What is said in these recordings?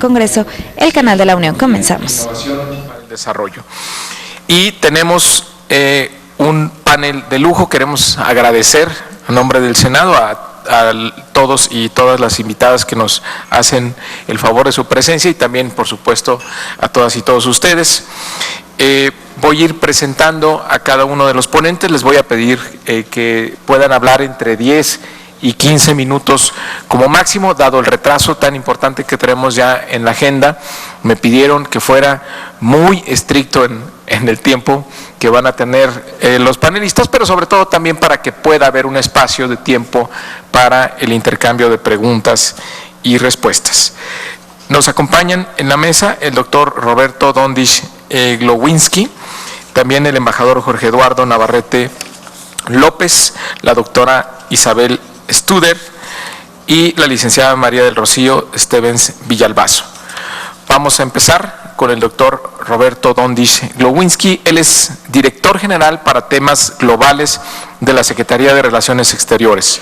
Congreso, el canal de la Unión. Comenzamos. Innovación para el desarrollo. Y tenemos un panel de lujo. Queremos agradecer a nombre del Senado a todos y todas las invitadas que nos hacen el favor de su presencia y también, por supuesto, a todas y todos ustedes. Voy a ir presentando a cada uno de los ponentes. Les voy a pedir que puedan hablar entre 10 y 15 minutos como máximo, dado el retraso tan importante que tenemos ya en la agenda. Me pidieron que fuera muy estricto en el tiempo que van a tener los panelistas, pero sobre todo también para que pueda haber un espacio de tiempo para el intercambio de preguntas y respuestas. Nos acompañan en la mesa el doctor Roberto Dondish Glowinski, también el embajador Jorge Eduardo Navarrete López, la doctora Isabel Studer y la licenciada María del Rocío Stevens Villalbazo. Vamos a empezar con el doctor Roberto Dondish Glowinski. Él es director general para temas globales de la Secretaría de Relaciones Exteriores,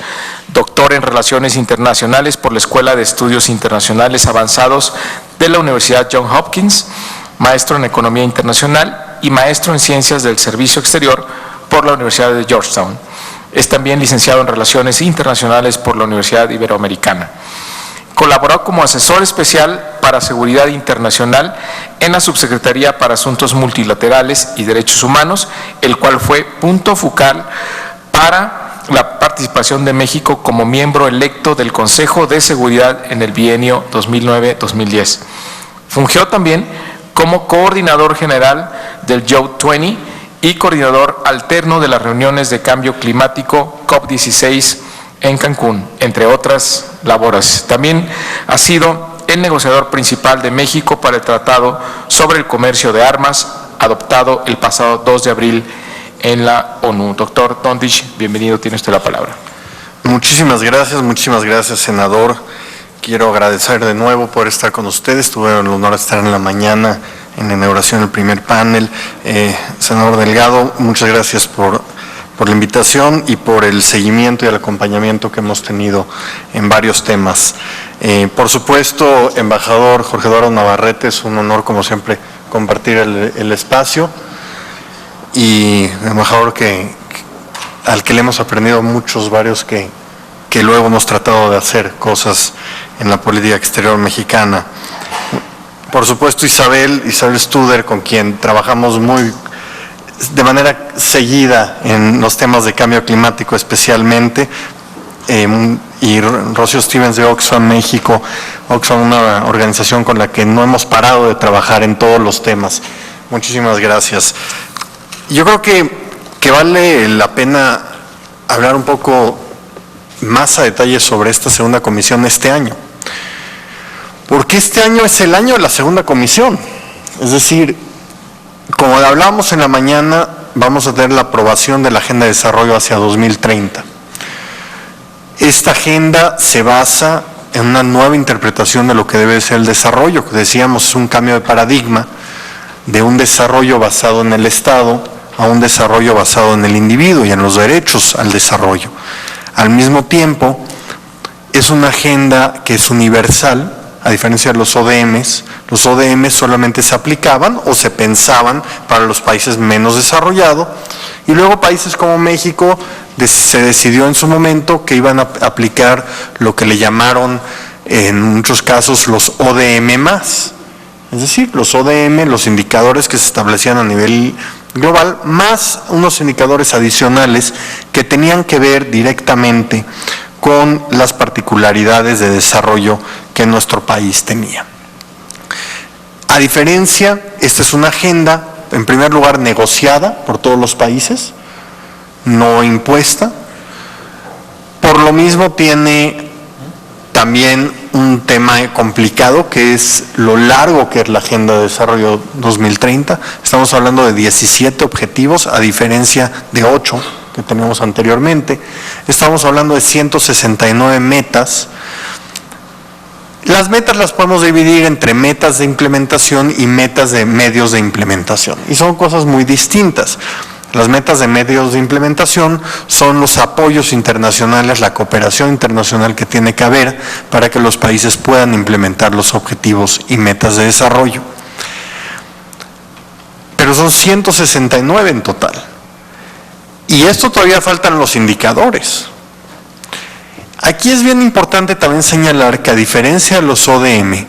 doctor en Relaciones Internacionales por la Escuela de Estudios Internacionales Avanzados de la Universidad Johns Hopkins, maestro en Economía Internacional y maestro en Ciencias del Servicio Exterior por la Universidad de Georgetown. Es también licenciado en Relaciones Internacionales por la Universidad Iberoamericana. Colaboró como asesor especial para Seguridad Internacional en la Subsecretaría para Asuntos Multilaterales y Derechos Humanos, el cual fue punto focal para la participación de México como miembro electo del Consejo de Seguridad en el bienio 2009-2010. Fungió también como coordinador general del G20 y coordinador alterno de las reuniones de cambio climático COP16 en Cancún, entre otras labores. También ha sido el negociador principal de México para el Tratado sobre el Comercio de Armas, adoptado el pasado 2 de abril en la ONU. Doctor Dondish, bienvenido, tiene usted la palabra. Muchísimas gracias, senador. Quiero agradecer de nuevo por estar con ustedes. Tuve el honor de estar en la mañana en la inauguración del primer panel. Senador Delgado, muchas gracias por la invitación y por el seguimiento y el acompañamiento que hemos tenido en varios temas. Por supuesto, embajador Jorge Eduardo Navarrete, es un honor, como siempre, compartir el espacio. Y embajador al que le hemos aprendido varios que luego hemos tratado de hacer cosas en la política exterior mexicana. Por supuesto, Isabel Studer, con quien trabajamos de manera seguida en los temas de cambio climático especialmente, y Rocío Stevens de Oxfam México. Oxfam, una organización con la que no hemos parado de trabajar en todos los temas. Muchísimas gracias. Yo creo que vale la pena hablar un poco más a detalle sobre esta segunda comisión este año. Porque este año es el año de la segunda comisión. Es decir, como hablábamos en la mañana, vamos a tener la aprobación de la Agenda de Desarrollo hacia 2030. Esta agenda se basa en una nueva interpretación de lo que debe ser el desarrollo, que decíamos es un cambio de paradigma de un desarrollo basado en el Estado a un desarrollo basado en el individuo y en los derechos al desarrollo. Al mismo tiempo, es una agenda que es universal, a diferencia de los ODMs. Los ODMs solamente se aplicaban o se pensaban para los países menos desarrollados, y luego países como México se decidió en su momento que iban a aplicar lo que le llamaron en muchos casos los ODM+. Es decir, los ODM, los indicadores que se establecían a nivel global, más unos indicadores adicionales que tenían que ver directamente con las particularidades de desarrollo que nuestro país tenía. A diferencia, esta es una agenda, en primer lugar, negociada por todos los países, no impuesta. Por lo mismo tiene también un tema complicado, que es lo largo que es la Agenda de Desarrollo 2030. Estamos hablando de 17 objetivos, a diferencia de 8 que teníamos anteriormente. Estamos hablando de 169 metas. Las metas las podemos dividir entre metas de implementación y metas de medios de implementación, y son cosas muy distintas. Las metas de medios de implementación son los apoyos internacionales, la cooperación internacional que tiene que haber para que los países puedan implementar los objetivos y metas de desarrollo. Pero son 169 en total. Y esto todavía faltan los indicadores. Aquí es bien importante también señalar que a diferencia de los ODM,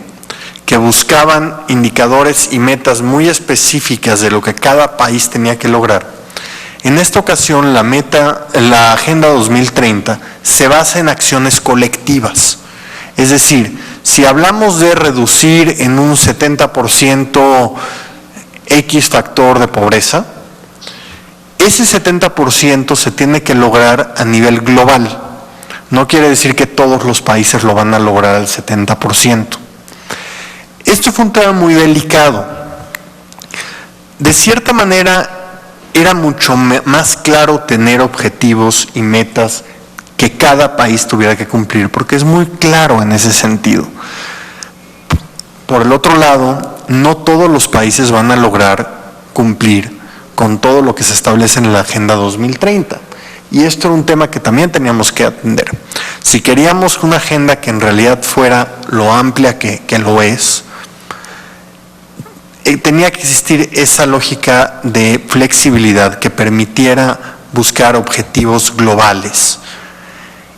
que buscaban indicadores y metas muy específicas de lo que cada país tenía que lograr, en esta ocasión la Agenda 2030 se basa en acciones colectivas. Es decir, si hablamos de reducir en un 70% X factor de pobreza, ese 70% se tiene que lograr a nivel global. No quiere decir que todos los países lo van a lograr al 70%. Esto fue un tema muy delicado. De cierta manera, era mucho más claro tener objetivos y metas que cada país tuviera que cumplir, porque es muy claro en ese sentido. Por el otro lado, no todos los países van a lograr cumplir con todo lo que se establece en la Agenda 2030. Y esto era un tema que también teníamos que atender. Si queríamos una agenda que en realidad fuera lo amplia que lo es, tenía que existir esa lógica de flexibilidad que permitiera buscar objetivos globales.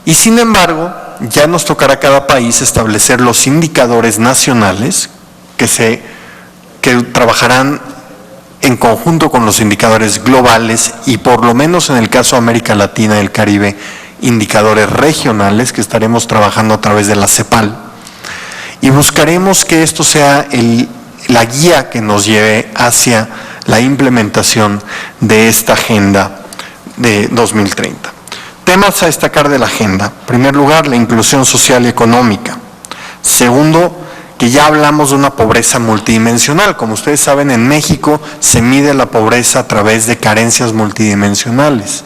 Y sin embargo, ya nos tocará a cada país establecer los indicadores nacionales que trabajarán en conjunto con los indicadores globales y por lo menos en el caso de América Latina y el Caribe, indicadores regionales que estaremos trabajando a través de la CEPAL. Y buscaremos que esto sea la guía que nos lleve hacia la implementación de esta agenda de 2030. Temas a destacar de la agenda. En primer lugar, la inclusión social y económica. Segundo, que ya hablamos de una pobreza multidimensional. Como ustedes saben, en México se mide la pobreza a través de carencias multidimensionales.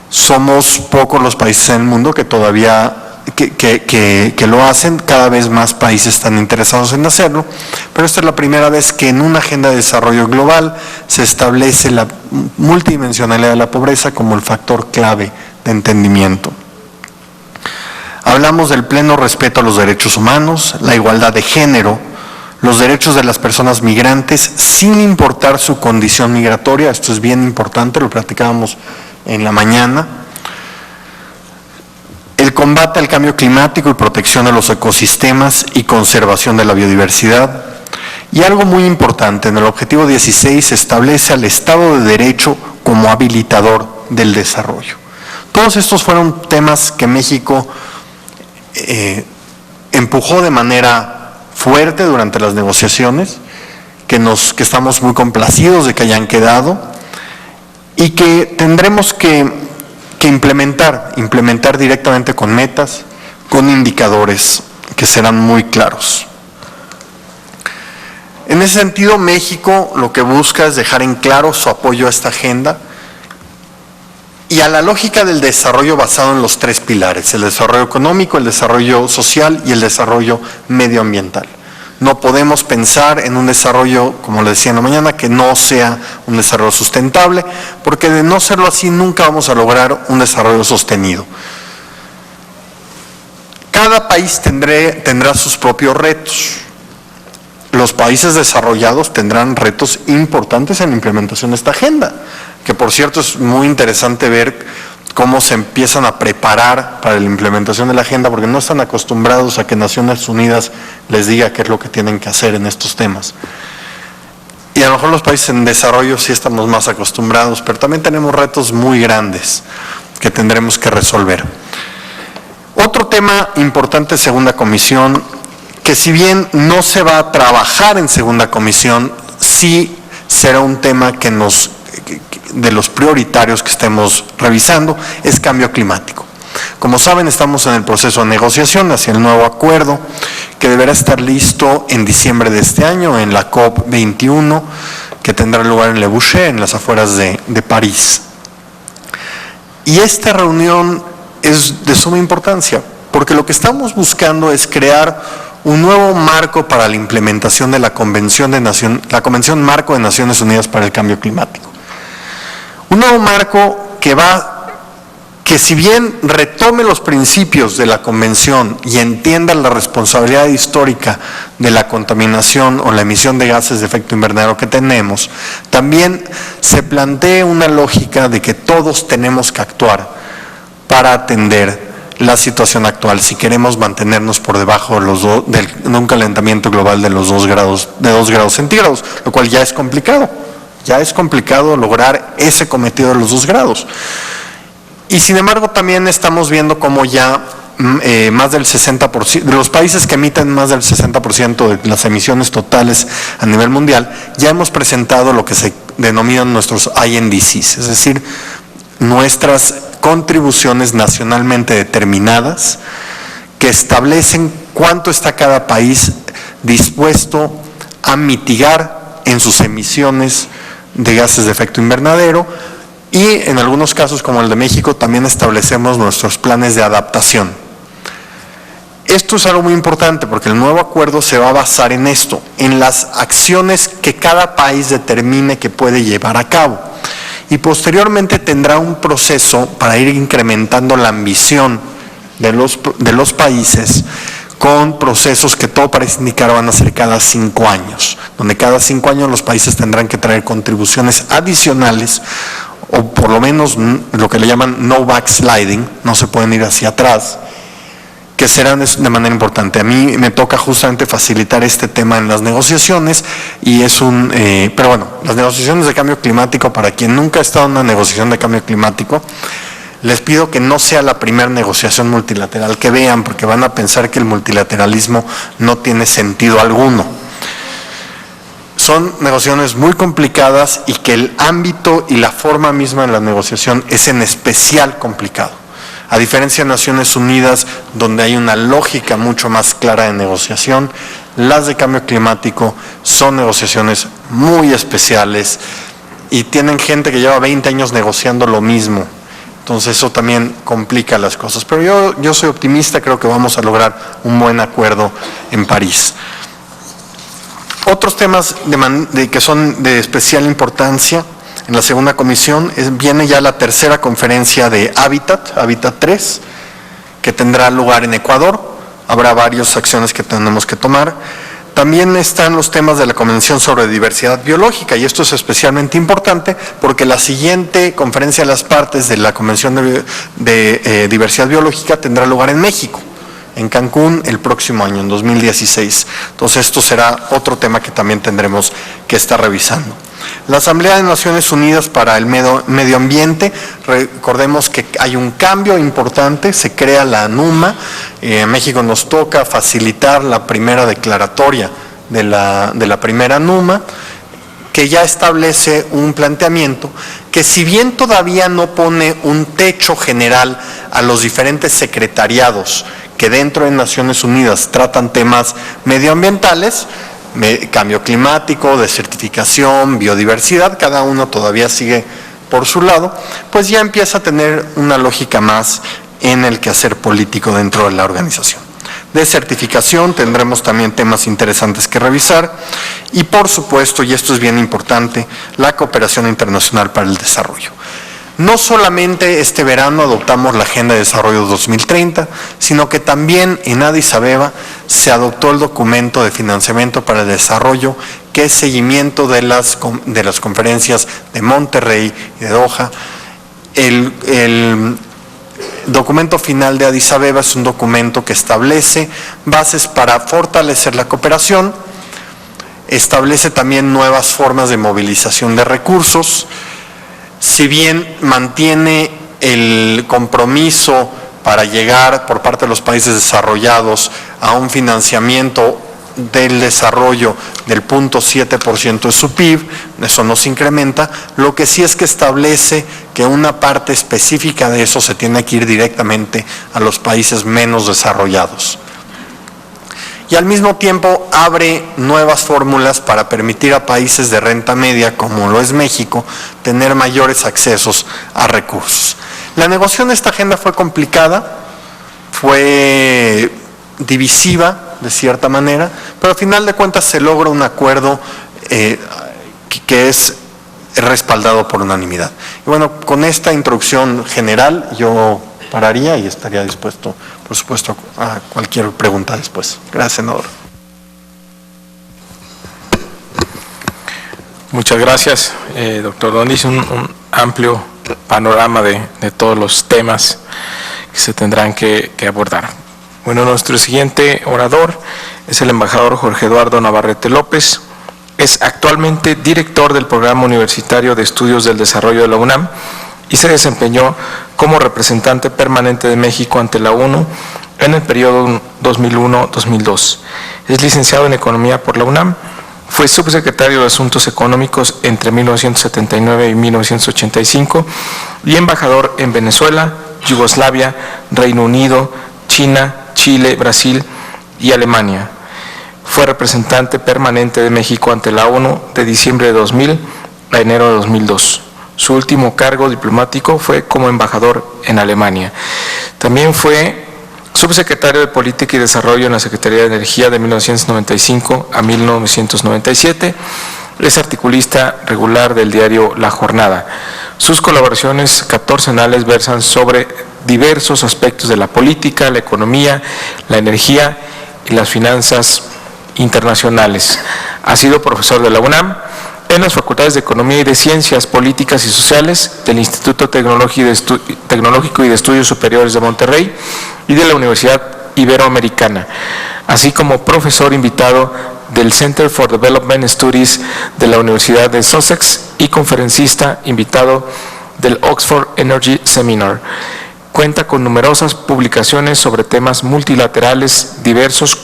Somos pocos los países en el mundo que todavía que lo hacen, cada vez más países están interesados en hacerlo, pero esta es la primera vez que en una agenda de desarrollo global se establece la multidimensionalidad de la pobreza como el factor clave de entendimiento. Hablamos del pleno respeto a los derechos humanos, la igualdad de género, los derechos de las personas migrantes sin importar su condición migratoria, esto es bien importante, lo platicábamos en la mañana. El combate al cambio climático y protección de los ecosistemas y conservación de la biodiversidad. Y algo muy importante, en el objetivo 16 se establece al Estado de Derecho como habilitador del desarrollo. Todos estos fueron temas que México empujó de manera fuerte durante las negociaciones, que estamos muy complacidos de que hayan quedado y que tendremos que implementar directamente con metas, con indicadores que serán muy claros. En ese sentido, México lo que busca es dejar en claro su apoyo a esta agenda y a la lógica del desarrollo basado en los tres pilares: el desarrollo económico, el desarrollo social y el desarrollo medioambiental. No podemos pensar en un desarrollo, como le decía en la mañana, que no sea un desarrollo sustentable, porque de no serlo así nunca vamos a lograr un desarrollo sostenido. Cada país tendrá sus propios retos. Los países desarrollados tendrán retos importantes en la implementación de esta agenda, que por cierto es muy interesante ver cómo se empiezan a preparar para la implementación de la agenda, porque no están acostumbrados a que Naciones Unidas les diga qué es lo que tienen que hacer en estos temas. Y a lo mejor los países en desarrollo sí estamos más acostumbrados, pero también tenemos retos muy grandes que tendremos que resolver. Otro tema importante de segunda comisión, que si bien no se va a trabajar en segunda comisión, sí será un tema de los prioritarios que estemos revisando, es cambio climático. Como saben, estamos en el proceso de negociación hacia el nuevo acuerdo que deberá estar listo en diciembre de este año en la COP21, que tendrá lugar en Le Bourget, en las afueras de París. Y esta reunión es de suma importancia, porque lo que estamos buscando es crear un nuevo marco para la implementación de la Convención Marco de Naciones Unidas para el Cambio Climático. Un nuevo marco que si bien retome los principios de la Convención y entienda la responsabilidad histórica de la contaminación o la emisión de gases de efecto invernadero que tenemos, también se plantea una lógica de que todos tenemos que actuar para atender la situación actual si queremos mantenernos por debajo de un calentamiento global de los 2 grados centígrados, lo cual ya es complicado. Ya es complicado lograr ese cometido de los 2 grados. Y sin embargo también estamos viendo cómo ya más del 60%, de los países que emiten más del 60% de las emisiones totales a nivel mundial, ya hemos presentado lo que se denominan nuestros INDCs, es decir, nuestras contribuciones nacionalmente determinadas que establecen cuánto está cada país dispuesto a mitigar en sus emisiones de gases de efecto invernadero, y en algunos casos como el de México también establecemos nuestros planes de adaptación. Esto es algo muy importante porque el nuevo acuerdo se va a basar en esto, en las acciones que cada país determine que puede llevar a cabo, y posteriormente tendrá un proceso para ir incrementando la ambición de los países, con procesos que todo parece indicar van a ser cada 5 años, donde cada 5 años los países tendrán que traer contribuciones adicionales, o por lo menos lo que le llaman no backsliding, no se pueden ir hacia atrás, que serán de manera importante. A mí me toca justamente facilitar este tema en las negociaciones, y es pero bueno, las negociaciones de cambio climático, para quien nunca ha estado en una negociación de cambio climático, les pido que no sea la primera negociación multilateral que vean, porque van a pensar que el multilateralismo no tiene sentido alguno. Son negociaciones muy complicadas y que el ámbito y la forma misma de la negociación es en especial complicado. A diferencia de Naciones Unidas, donde hay una lógica mucho más clara de negociación, las de cambio climático son negociaciones muy especiales y tienen gente que lleva 20 años negociando lo mismo. Entonces eso también complica las cosas. Pero yo soy optimista, creo que vamos a lograr un buen acuerdo en París. Otros temas que son de especial importancia en la segunda comisión, viene ya la tercera conferencia de Hábitat 3, que tendrá lugar en Ecuador. Habrá varias acciones que tenemos que tomar. También están los temas de la Convención sobre Diversidad Biológica, y esto es especialmente importante porque la siguiente conferencia de las partes de la Convención de Diversidad Biológica tendrá lugar en México, en Cancún, el próximo año, en 2016. Entonces esto será otro tema que también tendremos que estar revisando. La Asamblea de Naciones Unidas para el Medio Ambiente, recordemos que hay un cambio importante, se crea la ANUMA. En México nos toca facilitar la primera declaratoria de la primera ANUMA, que ya establece un planteamiento que, si bien todavía no pone un techo general a los diferentes secretariados que dentro de Naciones Unidas tratan temas medioambientales, cambio climático, desertificación, biodiversidad, cada uno todavía sigue por su lado, pues ya empieza a tener una lógica más en el quehacer político dentro de la organización. Desertificación, tendremos también temas interesantes que revisar, y por supuesto, y esto es bien importante, la cooperación internacional para el desarrollo. No solamente este verano adoptamos la Agenda de Desarrollo 2030, sino que también en Addis Abeba se adoptó el documento de financiamiento para el desarrollo, que es seguimiento de las conferencias de Monterrey y de Doha. El documento final de Addis Abeba es un documento que establece bases para fortalecer la cooperación, establece también nuevas formas de movilización de recursos. Si bien mantiene el compromiso para llegar por parte de los países desarrollados a un financiamiento del desarrollo del 0.7% de su PIB, eso no se incrementa, lo que sí es que establece que una parte específica de eso se tiene que ir directamente a los países menos desarrollados. Y al mismo tiempo abre nuevas fórmulas para permitir a países de renta media, como lo es México, tener mayores accesos a recursos. La negociación de esta agenda fue complicada, fue divisiva de cierta manera, pero al final de cuentas se logra un acuerdo que es respaldado por unanimidad. Y bueno, con esta introducción general yo pararía y estaría dispuesto, por supuesto, a cualquier pregunta después. Gracias, senador. Muchas gracias, doctor Doniz. Un amplio panorama de todos los temas que se tendrán que abordar. Bueno, nuestro siguiente orador es el embajador Jorge Eduardo Navarrete López. Es actualmente director del Programa Universitario de Estudios del Desarrollo de la UNAM y se desempeñó como representante permanente de México ante la ONU en el periodo 2001-2002. Es licenciado en Economía por la UNAM. Fue subsecretario de Asuntos Económicos entre 1979 y 1985 y embajador en Venezuela, Yugoslavia, Reino Unido, China, Chile, Brasil y Alemania. Fue representante permanente de México ante la ONU de diciembre de 2000 a enero de 2002. Su último cargo diplomático fue como embajador en Alemania. También fue subsecretario de Política y Desarrollo en la Secretaría de Energía de 1995 a 1997. Es articulista regular del diario La Jornada. Sus colaboraciones catorcenales versan sobre diversos aspectos de la política, la economía, la energía y las finanzas internacionales. Ha sido profesor de la UNAM en las Facultades de Economía y de Ciencias Políticas y Sociales del Instituto Tecnológico y de Estudios Superiores de Monterrey y de la Universidad Iberoamericana, así como profesor invitado del Center for Development Studies de la Universidad de Sussex y conferencista invitado del Oxford Energy Seminar. Cuenta con numerosas publicaciones sobre temas multilaterales diversos,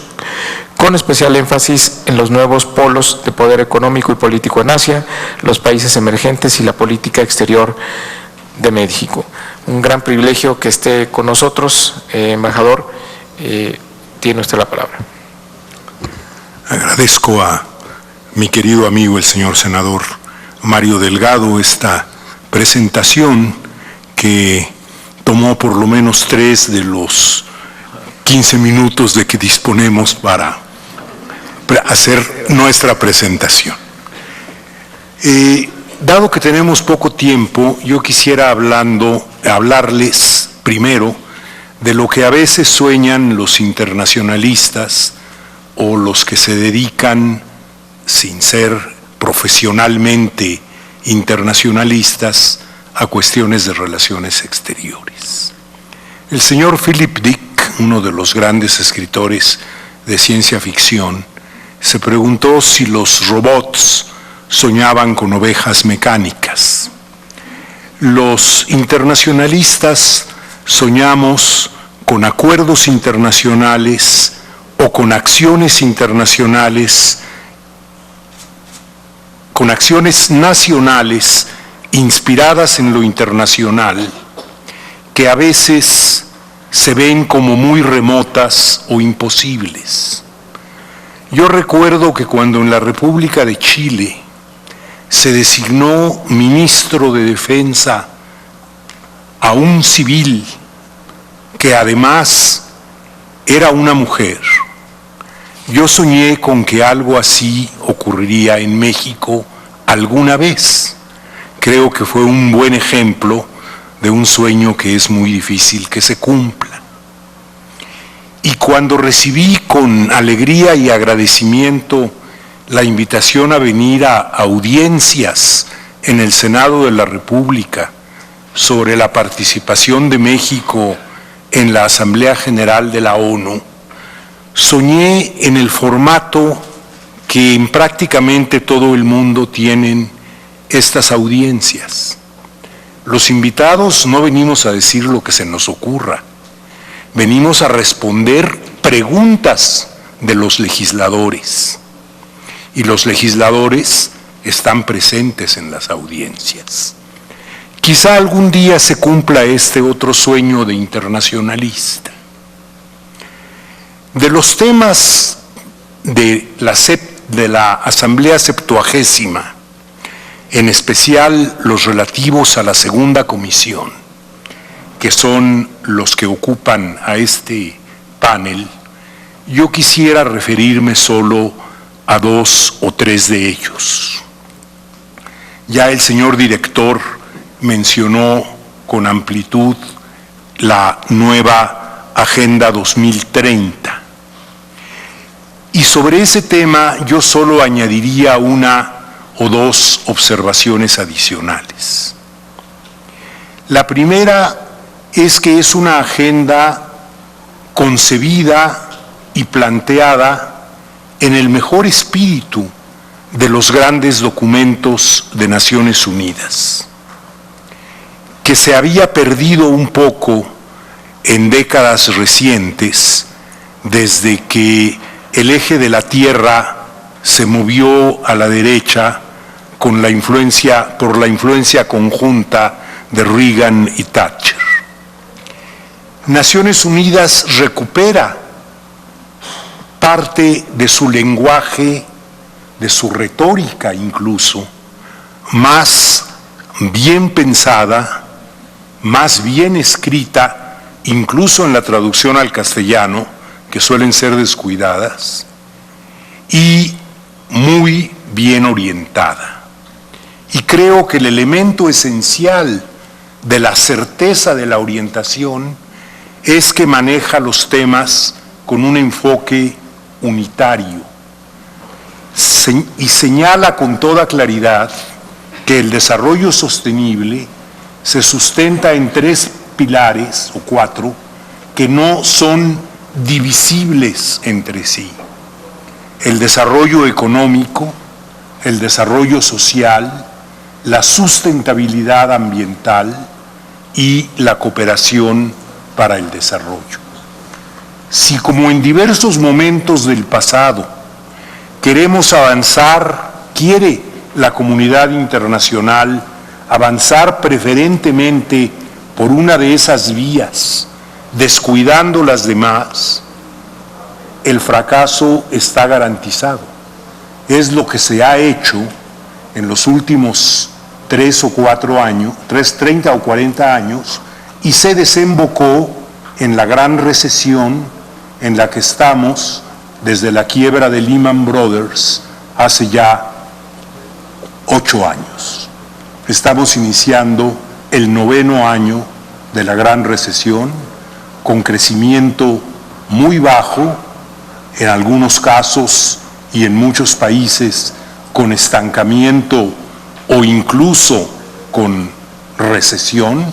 con especial énfasis en los nuevos polos de poder económico y político en Asia, los países emergentes y la política exterior de México. Un gran privilegio que esté con nosotros, embajador. Tiene usted la palabra. Agradezco a mi querido amigo el señor senador Mario Delgado esta presentación que tomó por lo menos 3 de los 15 minutos de que disponemos para hacer nuestra presentación. Dado que tenemos poco tiempo, yo quisiera hablarles primero de lo que a veces sueñan los internacionalistas o los que se dedican, sin ser profesionalmente internacionalistas, a cuestiones de relaciones exteriores. El señor Philip Dick, uno de los grandes escritores de ciencia ficción, se preguntó si los robots soñaban con ovejas mecánicas. Los internacionalistas soñamos con acuerdos internacionales o con acciones internacionales, con acciones nacionales inspiradas en lo internacional, que a veces se ven como muy remotas o imposibles. Yo recuerdo que cuando en la República de Chile se designó ministro de Defensa a un civil que además era una mujer, yo soñé con que algo así ocurriría en México alguna vez. Creo que fue un buen ejemplo de un sueño que es muy difícil que se cumpla. Y cuando recibí con alegría y agradecimiento la invitación a venir a audiencias en el Senado de la República sobre la participación de México en la Asamblea General de la ONU, soñé en el formato que en prácticamente todo el mundo tienen estas audiencias. Los invitados no venimos a decir lo que se nos ocurra, venimos a responder preguntas de los legisladores, y los legisladores están presentes en las audiencias. Quizá algún día se cumpla este otro sueño de internacionalista. De los temas de la Asamblea 70ª, en especial los relativos a la segunda comisión, que son los que ocupan a este panel, yo quisiera referirme solo a 2 o 3 de ellos. Ya el señor director mencionó con amplitud la nueva Agenda 2030. Y sobre ese tema yo solo añadiría una o dos observaciones adicionales. La primera es que es una agenda concebida y planteada en el mejor espíritu de los grandes documentos de Naciones Unidas, que se había perdido un poco en décadas recientes, desde que el eje de la Tierra se movió a la derecha por la influencia conjunta de Reagan y Thatcher. Naciones Unidas recupera parte de su lenguaje, de su retórica incluso, más bien pensada, más bien escrita, incluso en la traducción al castellano, que suelen ser descuidadas, y muy bien orientada. Y creo que el elemento esencial de la certeza de la orientación es que maneja los temas con un enfoque unitario y señala con toda claridad que el desarrollo sostenible se sustenta en 3 pilares o 4 que no son divisibles entre sí: el desarrollo económico, el desarrollo social, la sustentabilidad ambiental y la cooperación para el desarrollo. Si, como en diversos momentos del pasado, queremos avanzar, quiere la comunidad internacional avanzar preferentemente por una de esas vías, descuidando las demás, el fracaso está garantizado. Es lo que se ha hecho en los últimos 30 o 40 años, y se desembocó en la gran recesión en la que estamos desde la quiebra de Lehman Brothers hace ya 8 años. Estamos iniciando el 9º año de la gran recesión, con crecimiento muy bajo, en algunos casos y en muchos países con estancamiento o incluso con recesión,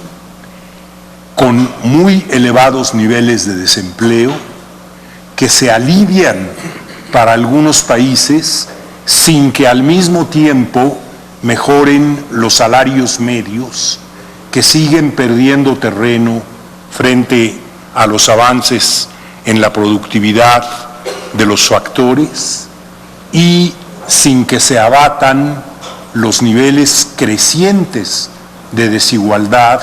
con muy elevados niveles de desempleo, que se alivian para algunos países sin que al mismo tiempo mejoren los salarios medios, que siguen perdiendo terreno frente a los avances en la productividad de los factores, y sin que se abatan los niveles crecientes de desigualdad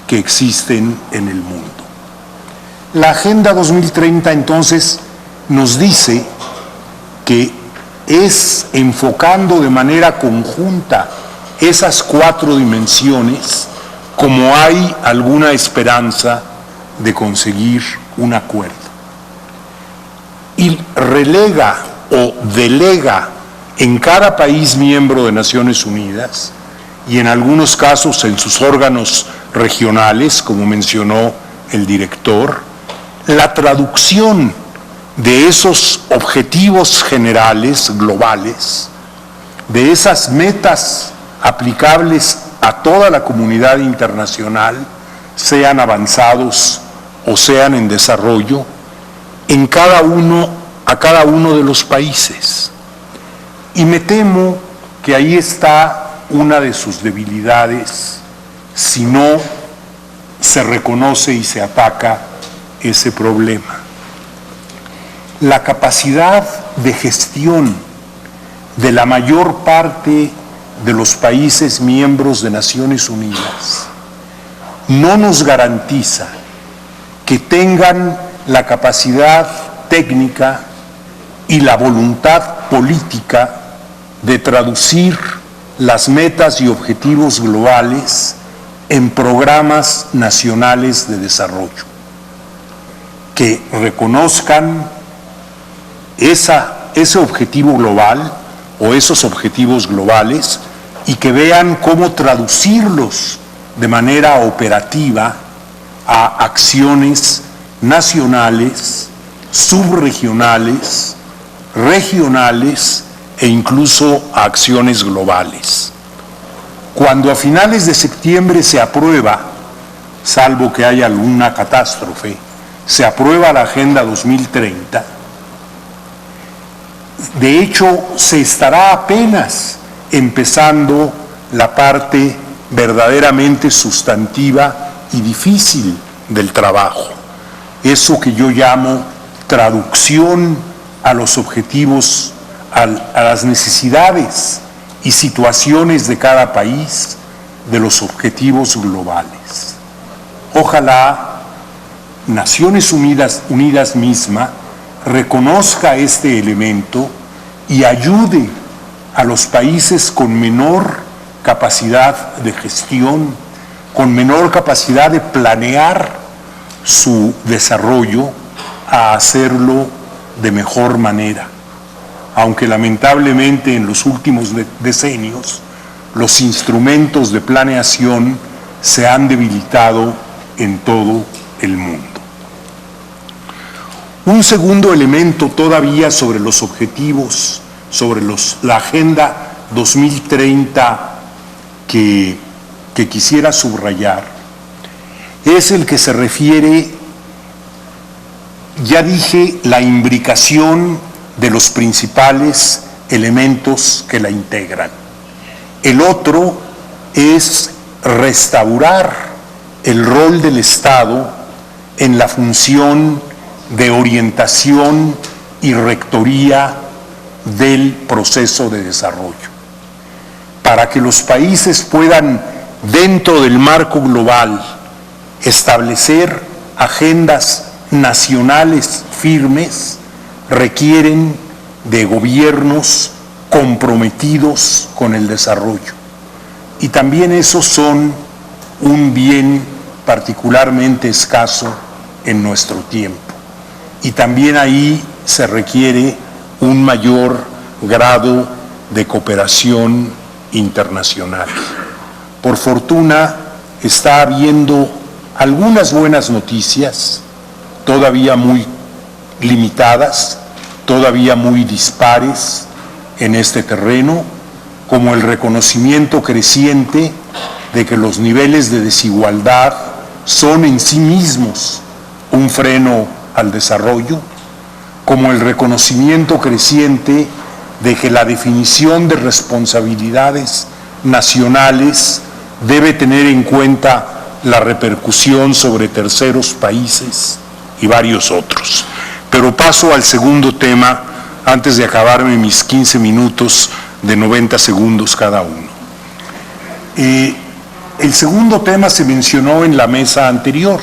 que existen en el mundo. La Agenda 2030 entonces nos dice que es enfocando de manera conjunta esas 4 dimensiones como hay alguna esperanza de conseguir un acuerdo. Y relega o delega en cada país miembro de Naciones Unidas, y en algunos casos en sus órganos regionales, como mencionó el director, la traducción de esos objetivos generales, globales, de esas metas aplicables a toda la comunidad internacional, sean avanzados o sean en desarrollo, a cada uno de los países. Y me temo que ahí está una de sus debilidades, si no se reconoce y se ataca ese problema. La capacidad de gestión de la mayor parte de los países miembros de Naciones Unidas no nos garantiza que tengan la capacidad técnica y la voluntad política de traducir las metas y objetivos globales en programas nacionales de desarrollo, que reconozcan ese objetivo global o esos objetivos globales y que vean cómo traducirlos de manera operativa a acciones nacionales, subregionales, regionales e incluso a acciones globales. Cuando a finales de septiembre se aprueba, salvo que haya alguna catástrofe, se aprueba la Agenda 2030, de hecho se estará apenas empezando la parte verdaderamente sustantiva y difícil del trabajo, eso que yo llamo traducción a los objetivos, a las necesidades y situaciones de cada país de los objetivos globales. Ojalá Naciones Unidas misma reconozca este elemento y ayude a los países con menor capacidad de gestión, con menor capacidad de planear su desarrollo, a hacerlo de mejor manera. Aunque lamentablemente en los últimos decenios los instrumentos de planeación se han debilitado en todo el mundo. Un segundo elemento todavía sobre los objetivos, sobre la Agenda 2030 que quisiera subrayar, es el que se refiere, ya dije, la imbricación de los principales elementos que la integran. El otro es restaurar el rol del Estado en la función de orientación y rectoría del proceso de desarrollo, para que los países puedan, dentro del marco global, establecer agendas nacionales firmes, requieren de gobiernos comprometidos con el desarrollo. Y también esos son un bien particularmente escaso en nuestro tiempo. Y también ahí se requiere un mayor grado de cooperación internacional. Por fortuna, está habiendo algunas buenas noticias, todavía muy limitadas, todavía muy dispares en este terreno, como el reconocimiento creciente de que los niveles de desigualdad son en sí mismos un freno al desarrollo, como el reconocimiento creciente de que la definición de responsabilidades nacionales debe tener en cuenta la repercusión sobre terceros países y varios otros. Pero paso al segundo tema antes de acabarme mis 15 minutos de 90 segundos cada uno. El segundo tema se mencionó en la mesa anterior,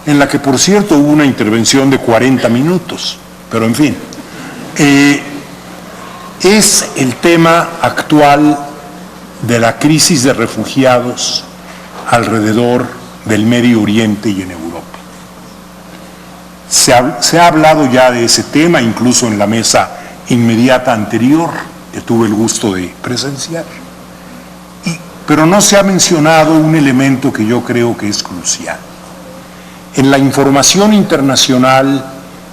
en la que por cierto hubo una intervención de 40 minutos, pero en fin. Es el tema actual de la crisis de refugiados alrededor del Medio Oriente y en Europa. Se ha hablado ya de ese tema, incluso en la mesa inmediata anterior, que tuve el gusto de presenciar, pero no se ha mencionado un elemento que yo creo que es crucial. En la información internacional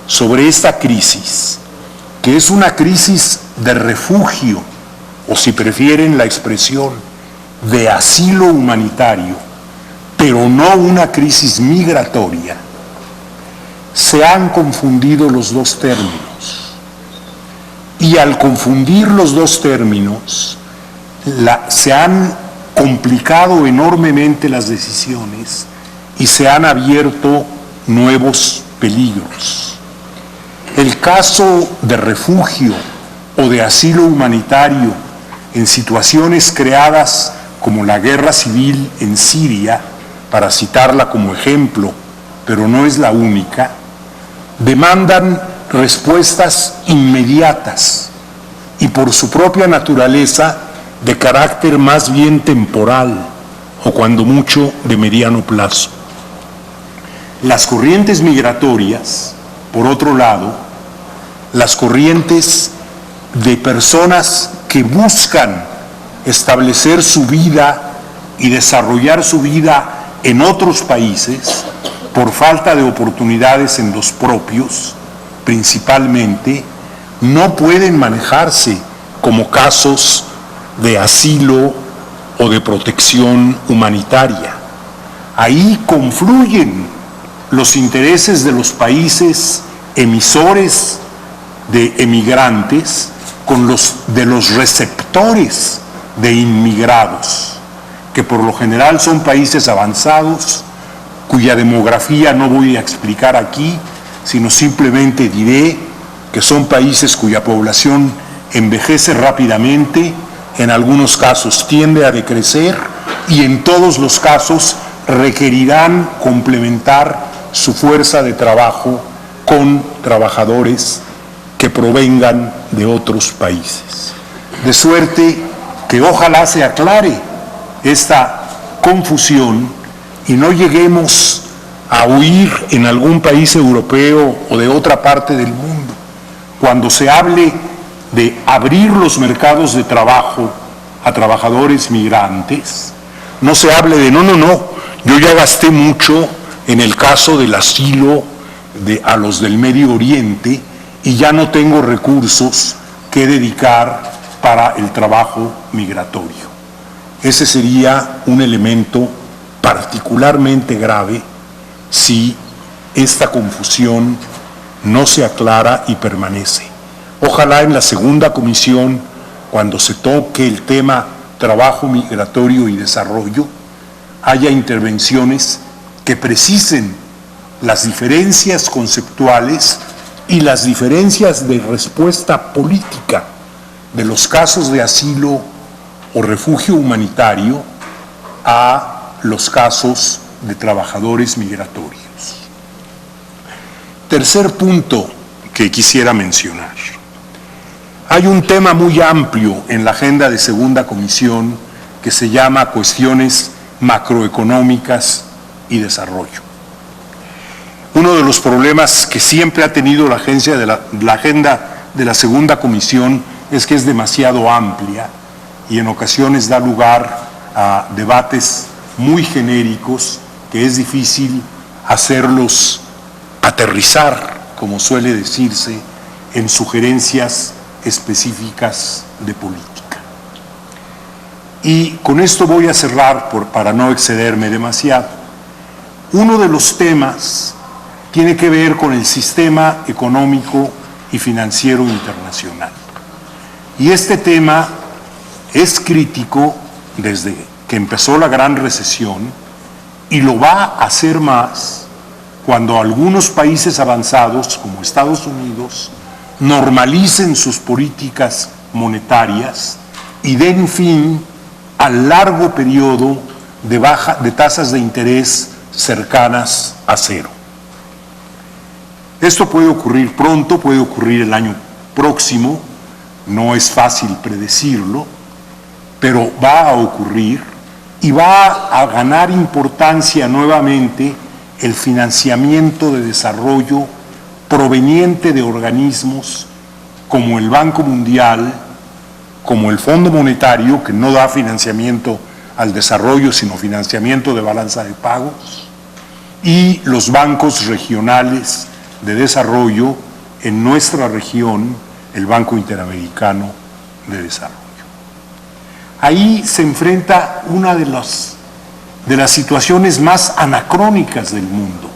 sobre esta crisis, que es una crisis de refugio, o si prefieren la expresión, de asilo humanitario, pero no una crisis migratoria, se han confundido los dos términos. Y al confundir los dos términos, se han complicado enormemente las decisiones y se han abierto nuevos peligros. El caso de refugio o de asilo humanitario en situaciones creadas como la guerra civil en Siria, para citarla como ejemplo, pero no es la única, demandan respuestas inmediatas y por su propia naturaleza de carácter más bien temporal o cuando mucho de mediano plazo. Las corrientes migratorias, por otro lado, las corrientes de personas que buscan establecer su vida y desarrollar su vida en otros países por falta de oportunidades en los propios, principalmente, no pueden manejarse como casos de asilo o de protección humanitaria. Ahí confluyen los intereses de los países emisores de emigrantes con los de los receptores de inmigrados, que por lo general son países avanzados, cuya demografía no voy a explicar aquí, sino simplemente diré que son países cuya población envejece rápidamente, en algunos casos tiende a decrecer y en todos los casos requerirán complementar su fuerza de trabajo con trabajadores que provengan de otros países. De suerte que ojalá se aclare esta confusión y no lleguemos a huir en algún país europeo o de otra parte del mundo cuando se hable de abrir los mercados de trabajo a trabajadores migrantes. No se hable de no, yo ya gasté mucho en el caso del asilo a los del Medio Oriente y ya no tengo recursos que dedicar para el trabajo migratorio. Ese sería un elemento particularmente grave si esta confusión no se aclara y permanece. Ojalá en la segunda comisión, cuando se toque el tema trabajo migratorio y desarrollo, haya intervenciones que precisen las diferencias conceptuales y las diferencias de respuesta política de los casos de asilo o refugio humanitario a los casos de trabajadores migratorios. Tercer punto que quisiera mencionar. Hay un tema muy amplio en la agenda de segunda comisión que se llama cuestiones macroeconómicas y desarrollo. Uno de los problemas que siempre ha tenido la agenda de la segunda comisión es que es demasiado amplia y en ocasiones da lugar a debates muy genéricos que es difícil hacerlos aterrizar, como suele decirse, en sugerencias específicas de política. Y con esto voy a cerrar para no excederme demasiado. Uno de los temas tiene que ver con el sistema económico y financiero internacional. Y este tema es crítico desde que empezó la gran recesión y lo va a hacer más cuando algunos países avanzados, como Estados Unidos, normalicen sus políticas monetarias y den fin al largo periodo de tasas de interés cercanas a cero. Esto puede ocurrir pronto, puede ocurrir el año próximo, no es fácil predecirlo, pero va a ocurrir y va a ganar importancia nuevamente el financiamiento de desarrollo proveniente de organismos como el Banco Mundial, como el Fondo Monetario, que no da financiamiento al desarrollo, sino financiamiento de balanza de pagos, y los bancos regionales de desarrollo, en nuestra región, el Banco Interamericano de Desarrollo. Ahí se enfrenta una de las situaciones más anacrónicas del mundo.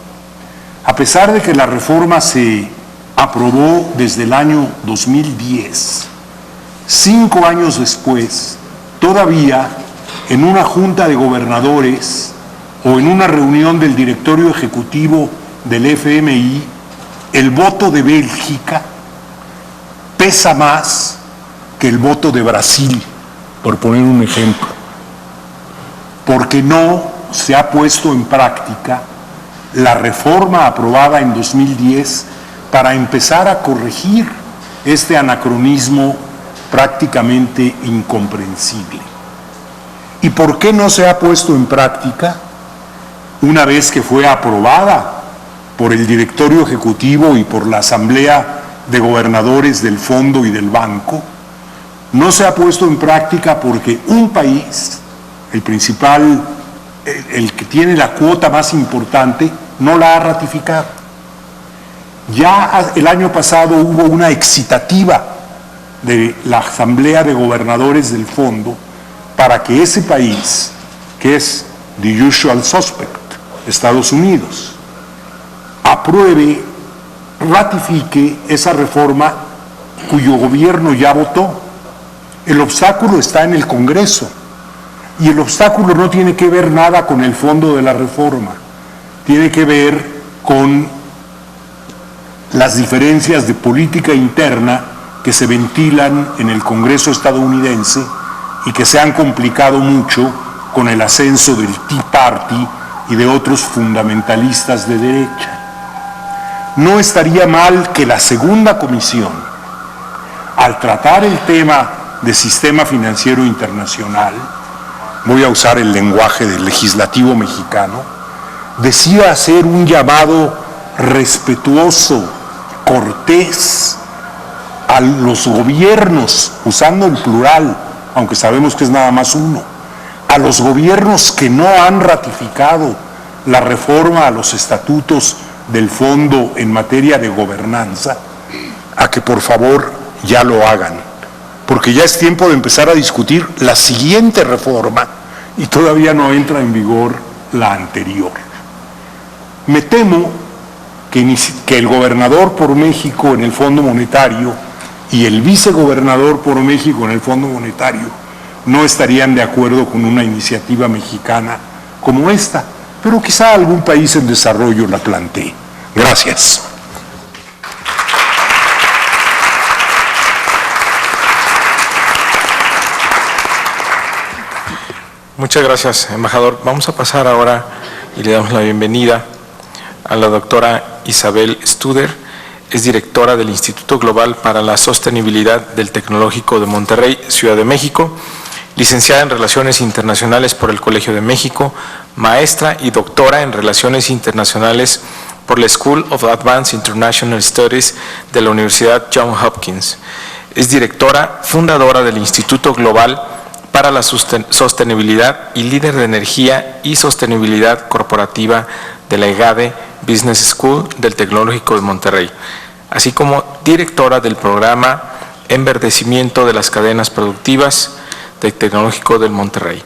A pesar de que la reforma se aprobó desde el año 2010, 5 años después, todavía en una junta de gobernadores o en una reunión del directorio ejecutivo del FMI, el voto de Bélgica pesa más que el voto de Brasil, por poner un ejemplo, porque no se ha puesto en práctica la reforma aprobada en 2010 para empezar a corregir este anacronismo prácticamente incomprensible. ¿Y por qué no se ha puesto en práctica una vez que fue aprobada por el directorio ejecutivo y por la asamblea de gobernadores del fondo y del banco? no se ha puesto en práctica porque un país, el principal, el que tiene la cuota más importante, no la ha ratificado. Ya el año pasado hubo una excitativa de la Asamblea de Gobernadores del Fondo para que ese país, que es the usual suspect, Estados Unidos, apruebe, ratifique esa reforma cuyo gobierno ya votó. El obstáculo está en el Congreso y el obstáculo no tiene que ver nada con el fondo de la reforma, tiene que ver con las diferencias de política interna que se ventilan en el Congreso estadounidense y que se han complicado mucho con el ascenso del Tea Party y de otros fundamentalistas de derecha. No estaría mal que la segunda comisión, al tratar el tema de sistema financiero internacional, voy a usar el lenguaje del legislativo mexicano, decida hacer un llamado respetuoso, cortés, a los gobiernos, usando el plural, aunque sabemos que es nada más uno, a los gobiernos que no han ratificado la reforma a los estatutos del fondo en materia de gobernanza, a que por favor ya lo hagan, porque ya es tiempo de empezar a discutir la siguiente reforma y todavía no entra en vigor la anterior. Me temo que el gobernador por México en el Fondo Monetario y el vicegobernador por México en el Fondo Monetario no estarían de acuerdo con una iniciativa mexicana como esta, pero quizá algún país en desarrollo la plantee. Gracias. Muchas gracias, embajador. Vamos a pasar ahora y le damos la bienvenida a la doctora Isabel Studer. Es directora del Instituto Global para la Sostenibilidad del Tecnológico de Monterrey, Ciudad de México, licenciada en Relaciones Internacionales por el Colegio de México, maestra y doctora en Relaciones Internacionales por la School of Advanced International Studies de la Universidad Johns Hopkins. Es directora fundadora del Instituto Global para la Sostenibilidad y líder de energía y sostenibilidad corporativa de la EGADE Business School del Tecnológico de Monterrey, así como directora del programa Enverdecimiento de las Cadenas Productivas del Tecnológico del Monterrey.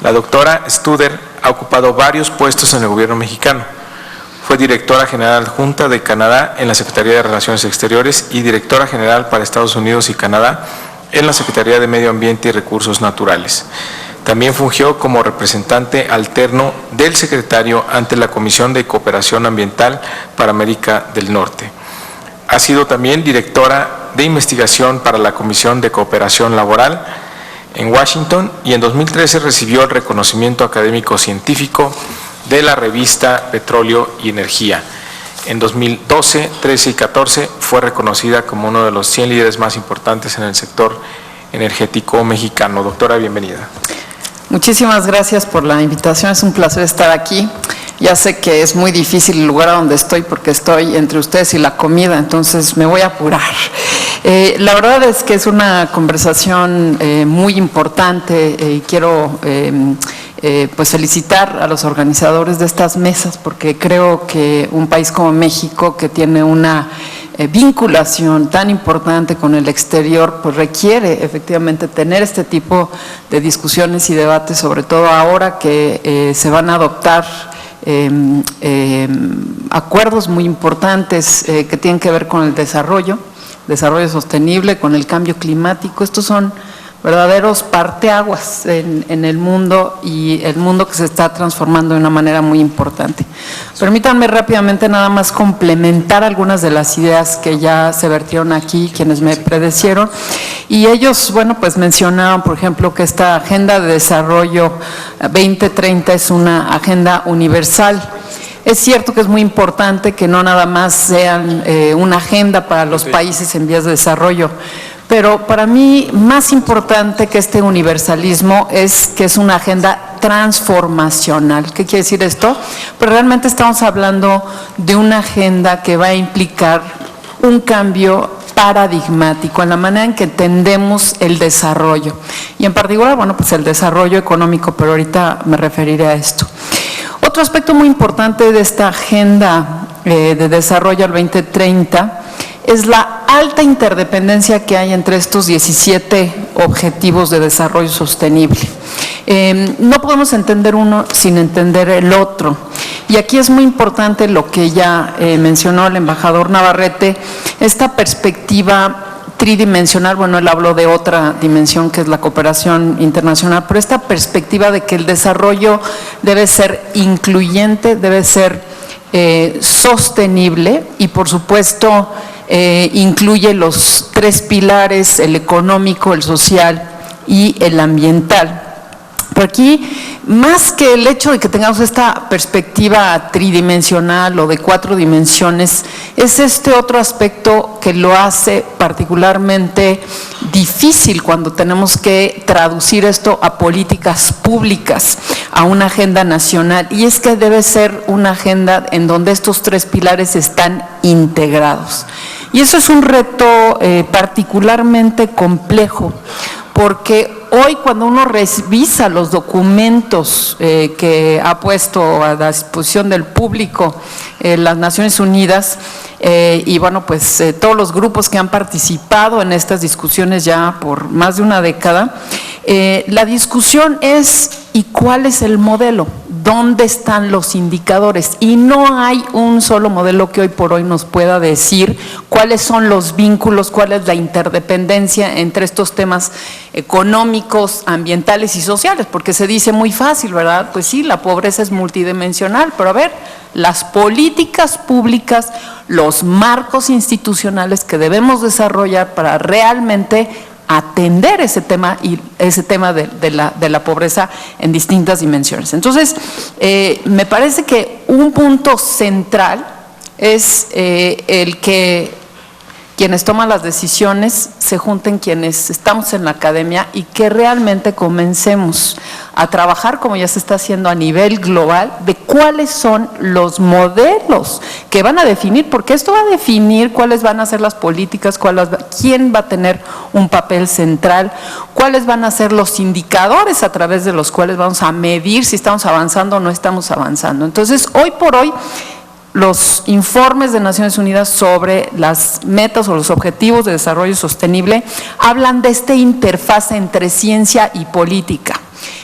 La doctora Studer ha ocupado varios puestos en el gobierno mexicano. Fue directora general adjunta de Canadá en la Secretaría de Relaciones Exteriores y directora general para Estados Unidos y Canadá en la Secretaría de Medio Ambiente y Recursos Naturales. También fungió como representante alterno del secretario ante la Comisión de Cooperación Ambiental para América del Norte. Ha sido también directora de investigación para la Comisión de Cooperación Laboral en Washington y en 2013 recibió el reconocimiento académico científico de la revista Petróleo y Energía. En 2012, 13 y 14 fue reconocida como uno de los 100 líderes más importantes en el sector energético mexicano. Doctora, bienvenida. Muchísimas gracias por la invitación, es un placer estar aquí. Ya sé que es muy difícil el lugar a donde estoy porque estoy entre ustedes y la comida, entonces me voy a apurar. La verdad es que es una conversación muy importante y quiero pues felicitar a los organizadores de estas mesas porque creo que un país como México, que tiene una vinculación tan importante con el exterior, pues requiere efectivamente tener este tipo de discusiones y debates, sobre todo ahora que se van a adoptar acuerdos muy importantes que tienen que ver con el desarrollo sostenible, con el cambio climático. Estos son verdaderos parteaguas en el mundo y el mundo que se está transformando de una manera muy importante. Permítanme rápidamente nada más complementar algunas de las ideas que ya se vertieron aquí, quienes me predecieron, y ellos, bueno, pues mencionaban, por ejemplo, que esta Agenda de Desarrollo 2030 es una agenda universal. Es cierto que es muy importante que no nada más sean una agenda para los países en vías de desarrollo, pero para mí más importante que este universalismo es que es una agenda transformacional. ¿Qué quiere decir esto? Pues realmente estamos hablando de una agenda que va a implicar un cambio paradigmático, en la manera en que entendemos el desarrollo. Y en particular, bueno, pues el desarrollo económico, pero ahorita me referiré a esto. Otro aspecto muy importante de esta agenda de desarrollo al 2030 es la alta interdependencia que hay entre estos 17 objetivos de desarrollo sostenible. No podemos entender uno sin entender el otro. Y aquí es muy importante lo que ya mencionó el embajador Navarrete, esta perspectiva tridimensional. Bueno, él habló de otra dimensión que es la cooperación internacional, pero esta perspectiva de que el desarrollo debe ser incluyente, debe ser sostenible y, por supuesto, incluye los 3 pilares: el económico, el social y el ambiental. Por aquí, más que el hecho de que tengamos esta perspectiva tridimensional o de 4 dimensiones, es este otro aspecto que lo hace particularmente difícil cuando tenemos que traducir esto a políticas públicas, a una agenda nacional, y es que debe ser una agenda en donde estos 3 pilares están integrados. Y eso es un reto particularmente complejo, porque hoy cuando uno revisa los documentos que ha puesto a la disposición del público las Naciones Unidas, y bueno, pues todos los grupos que han participado en estas discusiones ya por más de una década, la discusión es: ¿y cuál es el modelo? ¿Dónde están los indicadores? Y no hay un solo modelo que hoy por hoy nos pueda decir cuáles son los vínculos, cuál es la interdependencia entre estos temas económicos, ambientales y sociales, porque se dice muy fácil, ¿verdad? Pues sí, la pobreza es multidimensional, pero a ver, las políticas públicas, los marcos institucionales que debemos desarrollar para realmente atender ese tema y ese tema de la pobreza en distintas dimensiones. Entonces, me parece que un punto central es el que quienes toman las decisiones se junten quienes estamos en la academia y que realmente comencemos a trabajar, como ya se está haciendo a nivel global, de cuáles son los modelos que van a definir, porque esto va a definir cuáles van a ser las políticas, quién va a tener un papel central, cuáles van a ser los indicadores a través de los cuales vamos a medir si estamos avanzando o no estamos avanzando. Entonces, hoy por hoy, los informes de Naciones Unidas sobre las metas o los objetivos de desarrollo sostenible hablan de esta interfaz entre ciencia y política.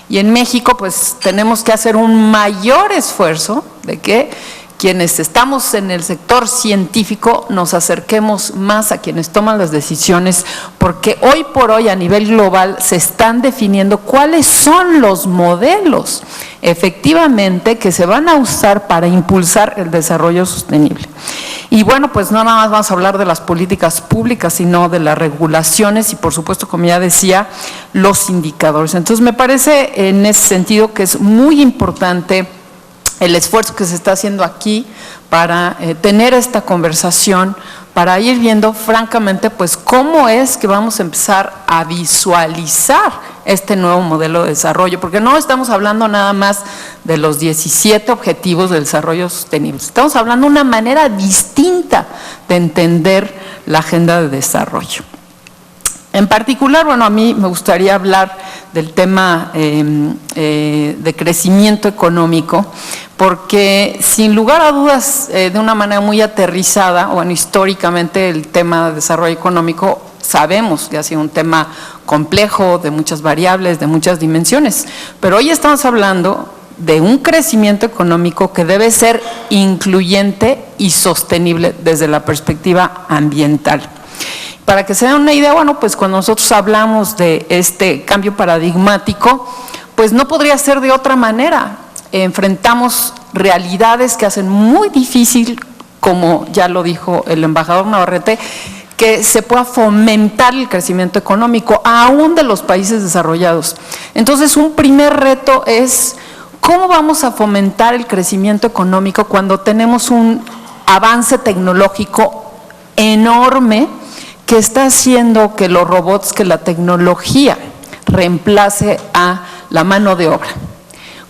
Y en México, pues, tenemos que hacer un mayor esfuerzo de que quienes estamos en el sector científico nos acerquemos más a quienes toman las decisiones, porque hoy por hoy a nivel global se están definiendo cuáles son los modelos efectivamente que se van a usar para impulsar el desarrollo sostenible. Y bueno, pues no nada más vamos a hablar de las políticas públicas, sino de las regulaciones y, por supuesto, como ya decía, los indicadores. Entonces, me parece en ese sentido que es muy importante el esfuerzo que se está haciendo aquí para tener esta conversación, para ir viendo francamente pues cómo es que vamos a empezar a visualizar este nuevo modelo de desarrollo, porque no estamos hablando nada más de los 17 objetivos del desarrollo sostenible, estamos hablando de una manera distinta de entender la agenda de desarrollo. En particular, bueno, a mí me gustaría hablar del tema de crecimiento económico, porque sin lugar a dudas, de una manera muy aterrizada, bueno, históricamente el tema de desarrollo económico sabemos que ha sido un tema complejo, de muchas variables, de muchas dimensiones, pero hoy estamos hablando de un crecimiento económico que debe ser incluyente y sostenible desde la perspectiva ambiental. Para que se den una idea, bueno, pues cuando nosotros hablamos de este cambio paradigmático, pues no podría ser de otra manera. Enfrentamos realidades que hacen muy difícil, como ya lo dijo el embajador Navarrete, que se pueda fomentar el crecimiento económico, aún de los países desarrollados. Entonces, un primer reto es cómo vamos a fomentar el crecimiento económico cuando tenemos un avance tecnológico enorme que está haciendo que los robots, que la tecnología reemplace a la mano de obra.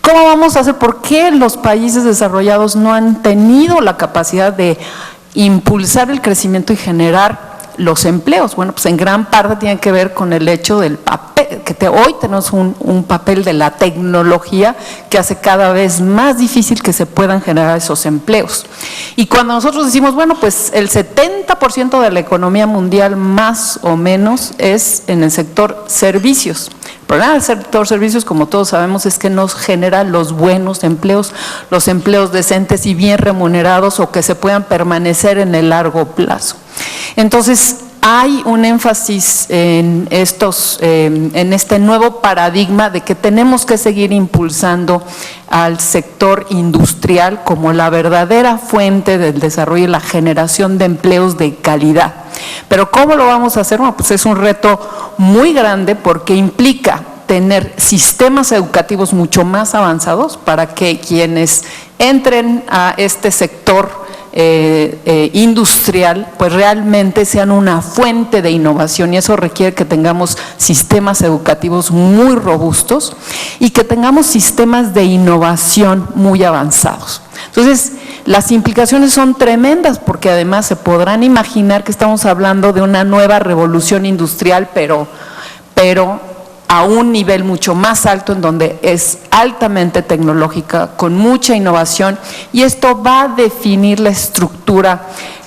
¿Cómo vamos a hacer? ¿Por qué los países desarrollados no han tenido la capacidad de impulsar el crecimiento y generar los empleos? Bueno, pues en gran parte tiene que ver con el hecho del papel, que hoy tenemos un papel de la tecnología que hace cada vez más difícil que se puedan generar esos empleos. Y cuando nosotros decimos, bueno, pues el 70% de la economía mundial más o menos es en el sector servicios. El problema del sector servicios, como todos sabemos, es que nos genera los buenos empleos, los empleos decentes y bien remunerados o que se puedan permanecer en el largo plazo. Entonces, hay un énfasis en este nuevo paradigma de que tenemos que seguir impulsando al sector industrial como la verdadera fuente del desarrollo y la generación de empleos de calidad. Pero ¿cómo lo vamos a hacer? Bueno, pues es un reto muy grande porque implica tener sistemas educativos mucho más avanzados para que quienes entren a este sector industrial, pues realmente sean una fuente de innovación, y eso requiere que tengamos sistemas educativos muy robustos y que tengamos sistemas de innovación muy avanzados. Entonces, las implicaciones son tremendas porque además se podrán imaginar que estamos hablando de una nueva revolución industrial, pero a un nivel mucho más alto, en donde es altamente tecnológica, con mucha innovación, y esto va a definir la estructura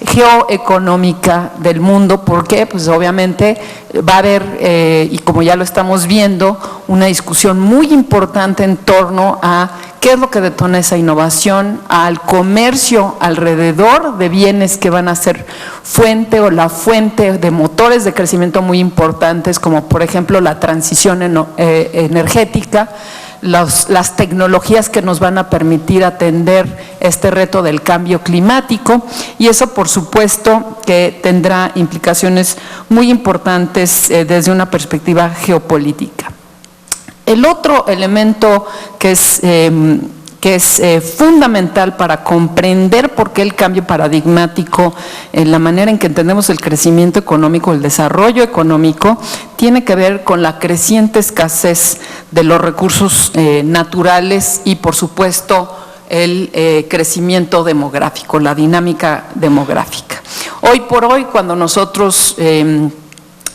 geoeconómica del mundo, porque pues obviamente va a haber, y como ya lo estamos viendo, una discusión muy importante en torno a qué es lo que detona esa innovación, al comercio alrededor de bienes que van a ser fuente o la fuente de motores de crecimiento muy importantes, como por ejemplo la transición energética, las tecnologías que nos van a permitir atender este reto del cambio climático, y eso por supuesto que tendrá implicaciones muy importantes desde una perspectiva geopolítica. El otro elemento que es fundamental para comprender por qué el cambio paradigmático en la manera en que entendemos el crecimiento económico, el desarrollo económico, tiene que ver con la creciente escasez de los recursos naturales y, por supuesto, el crecimiento demográfico, la dinámica demográfica. Hoy por hoy, cuando nosotros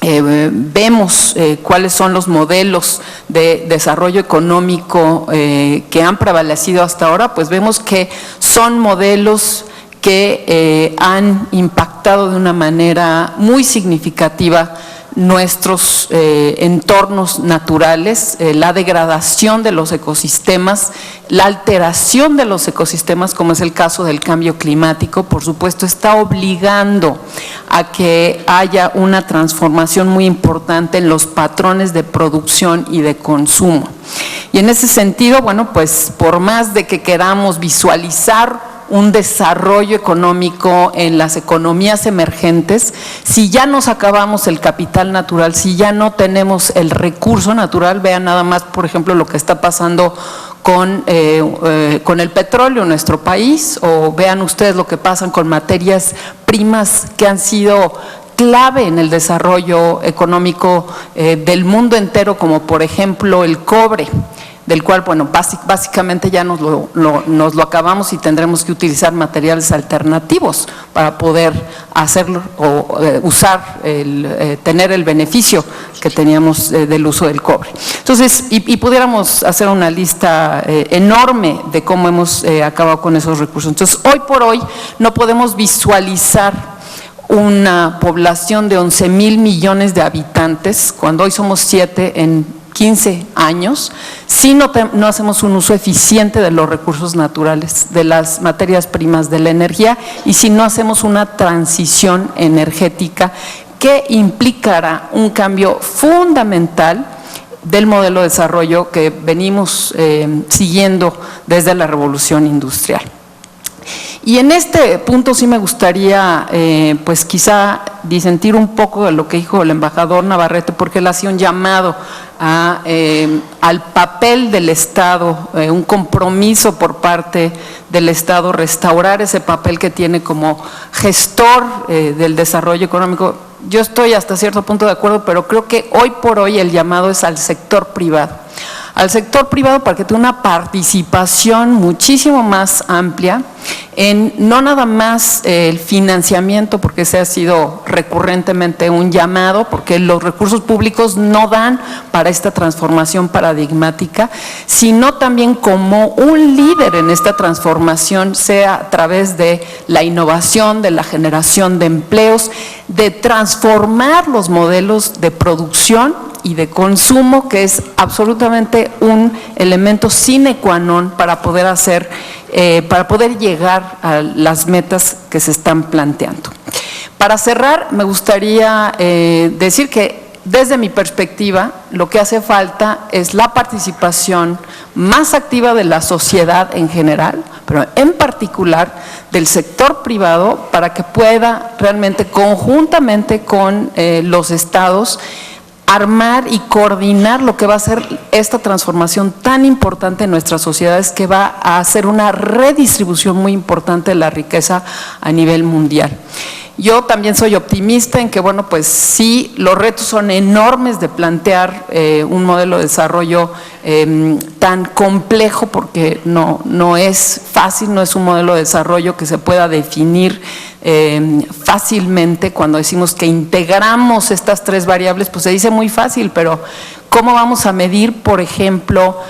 vemos cuáles son los modelos de desarrollo económico que han prevalecido hasta ahora, pues vemos que son modelos que han impactado de una manera muy significativa nuestros entornos naturales, la degradación de los ecosistemas, la alteración de los ecosistemas, como es el caso del cambio climático, por supuesto, está obligando a que haya una transformación muy importante en los patrones de producción y de consumo. Y en ese sentido, bueno, pues por más de que queramos visualizar un desarrollo económico en las economías emergentes, si ya nos acabamos el capital natural, si ya no tenemos el recurso natural, vean nada más, por ejemplo, lo que está pasando con el petróleo en nuestro país, o vean ustedes lo que pasa con materias primas que han sido clave en el desarrollo económico del mundo entero, como por ejemplo el cobre, del cual, bueno, básicamente ya nos lo acabamos y tendremos que utilizar materiales alternativos para poder hacerlo o tener el beneficio que teníamos del uso del cobre. Entonces, y pudiéramos hacer una lista enorme de cómo hemos acabado con esos recursos. Entonces, hoy por hoy no podemos visualizar una población de 11,000 millones de habitantes, cuando hoy somos 7 en 15 años, si no hacemos un uso eficiente de los recursos naturales, de las materias primas, de la energía, y si no hacemos una transición energética que implicará un cambio fundamental del modelo de desarrollo que venimos siguiendo desde la revolución industrial. Y en este punto sí me gustaría, pues quizá disentir un poco de lo que dijo el embajador Navarrete, porque él hacía un llamado al papel del Estado, un compromiso por parte del Estado, restaurar ese papel que tiene como gestor del desarrollo económico. Yo estoy hasta cierto punto de acuerdo, pero creo que hoy por hoy el llamado es al sector privado. Al sector privado para que tenga una participación muchísimo más amplia en no nada más el financiamiento, porque ese ha sido recurrentemente un llamado, porque los recursos públicos no dan para esta transformación paradigmática, sino también como un líder en esta transformación, sea a través de la innovación, de la generación de empleos, de transformar los modelos de producción y de consumo, que es absolutamente un elemento sine qua non para poder para poder llegar a las metas que se están planteando. Para cerrar, me gustaría decir que desde mi perspectiva, lo que hace falta es la participación más activa de la sociedad en general, pero en particular del sector privado, para que pueda realmente conjuntamente con los estados armar y coordinar lo que va a ser esta transformación tan importante en nuestras sociedades, que va a hacer una redistribución muy importante de la riqueza a nivel mundial. Yo también soy optimista en que, bueno, pues sí, los retos son enormes de plantear un modelo de desarrollo tan complejo, porque no es fácil, no es un modelo de desarrollo que se pueda definir fácilmente. Cuando decimos que integramos estas tres variables, pues se dice muy fácil, pero ¿cómo vamos a medir, por ejemplo,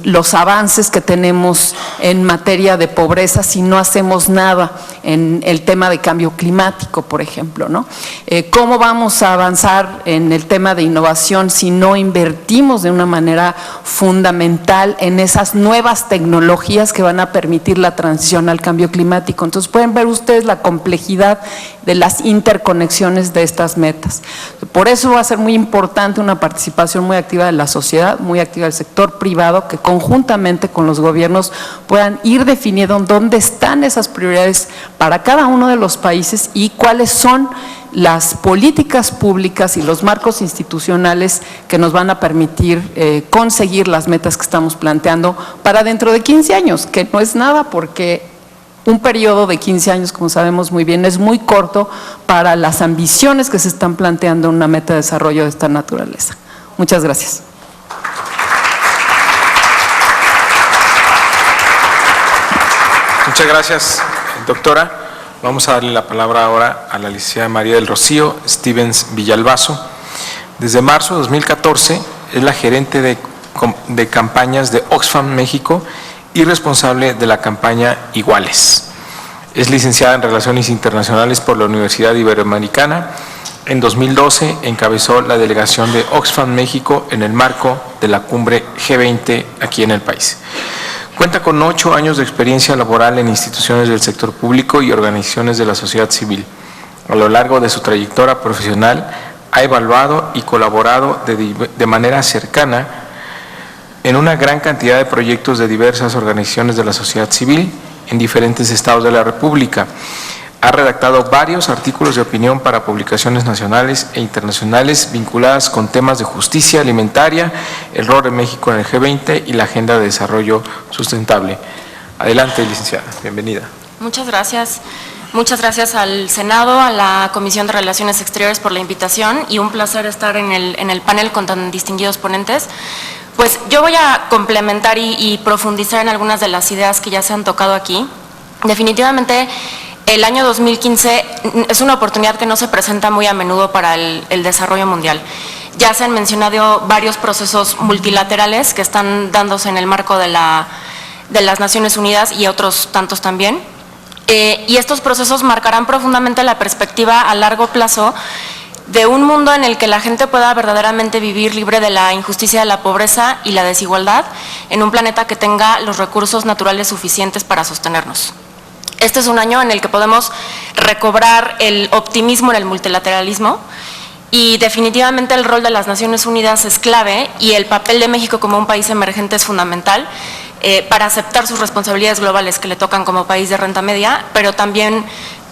los avances que tenemos en materia de pobreza si no hacemos nada en el tema de cambio climático, por ejemplo, ¿no? ¿Cómo vamos a avanzar en el tema de innovación si no invertimos de una manera fundamental en esas nuevas tecnologías que van a permitir la transición al cambio climático? Entonces pueden ver ustedes la complejidad de las interconexiones de estas metas. Por eso va a ser muy importante una participación muy activa de la sociedad, muy activa del sector privado, que conjuntamente con los gobiernos puedan ir definiendo dónde están esas prioridades para cada uno de los países y cuáles son las políticas públicas y los marcos institucionales que nos van a permitir conseguir las metas que estamos planteando para dentro de 15 años, que no es nada, porque un periodo de 15 años, como sabemos muy bien, es muy corto para las ambiciones que se están planteando en una meta de desarrollo de esta naturaleza. Muchas gracias. Muchas gracias, doctora. Vamos a darle la palabra ahora a la licenciada María del Rocío Stevens Villalbazo. Desde marzo de 2014 es la gerente de campañas de Oxfam México y responsable de la campaña Iguales. Es licenciada en Relaciones Internacionales por la Universidad Iberoamericana. En 2012 encabezó la delegación de Oxfam México en el marco de la cumbre G20 aquí en el país. Cuenta con 8 años de experiencia laboral en instituciones del sector público y organizaciones de la sociedad civil. A lo largo de su trayectoria profesional ha evaluado y colaborado de manera cercana en una gran cantidad de proyectos de diversas organizaciones de la sociedad civil en diferentes estados de la República. Ha redactado varios artículos de opinión para publicaciones nacionales e internacionales vinculadas con temas de justicia alimentaria, el rol de México en el G20 y la Agenda de Desarrollo Sustentable. Adelante, licenciada. Bienvenida. Muchas gracias. Muchas gracias al Senado, a la Comisión de Relaciones Exteriores por la invitación, y un placer estar en el panel con tan distinguidos ponentes. Pues yo voy a complementar y profundizar en algunas de las ideas que ya se han tocado aquí. Definitivamente, el año 2015 es una oportunidad que no se presenta muy a menudo para el desarrollo mundial. Ya se han mencionado varios procesos multilaterales que están dándose en el marco de las Naciones Unidas y otros tantos también. Y estos procesos marcarán profundamente la perspectiva a largo plazo de un mundo en el que la gente pueda verdaderamente vivir libre de la injusticia, de la pobreza y la desigualdad, en un planeta que tenga los recursos naturales suficientes para sostenernos. Este es un año en el que podemos recobrar el optimismo en el multilateralismo, y definitivamente el rol de las Naciones Unidas es clave, y el papel de México como un país emergente es fundamental para aceptar sus responsabilidades globales que le tocan como país de renta media, pero también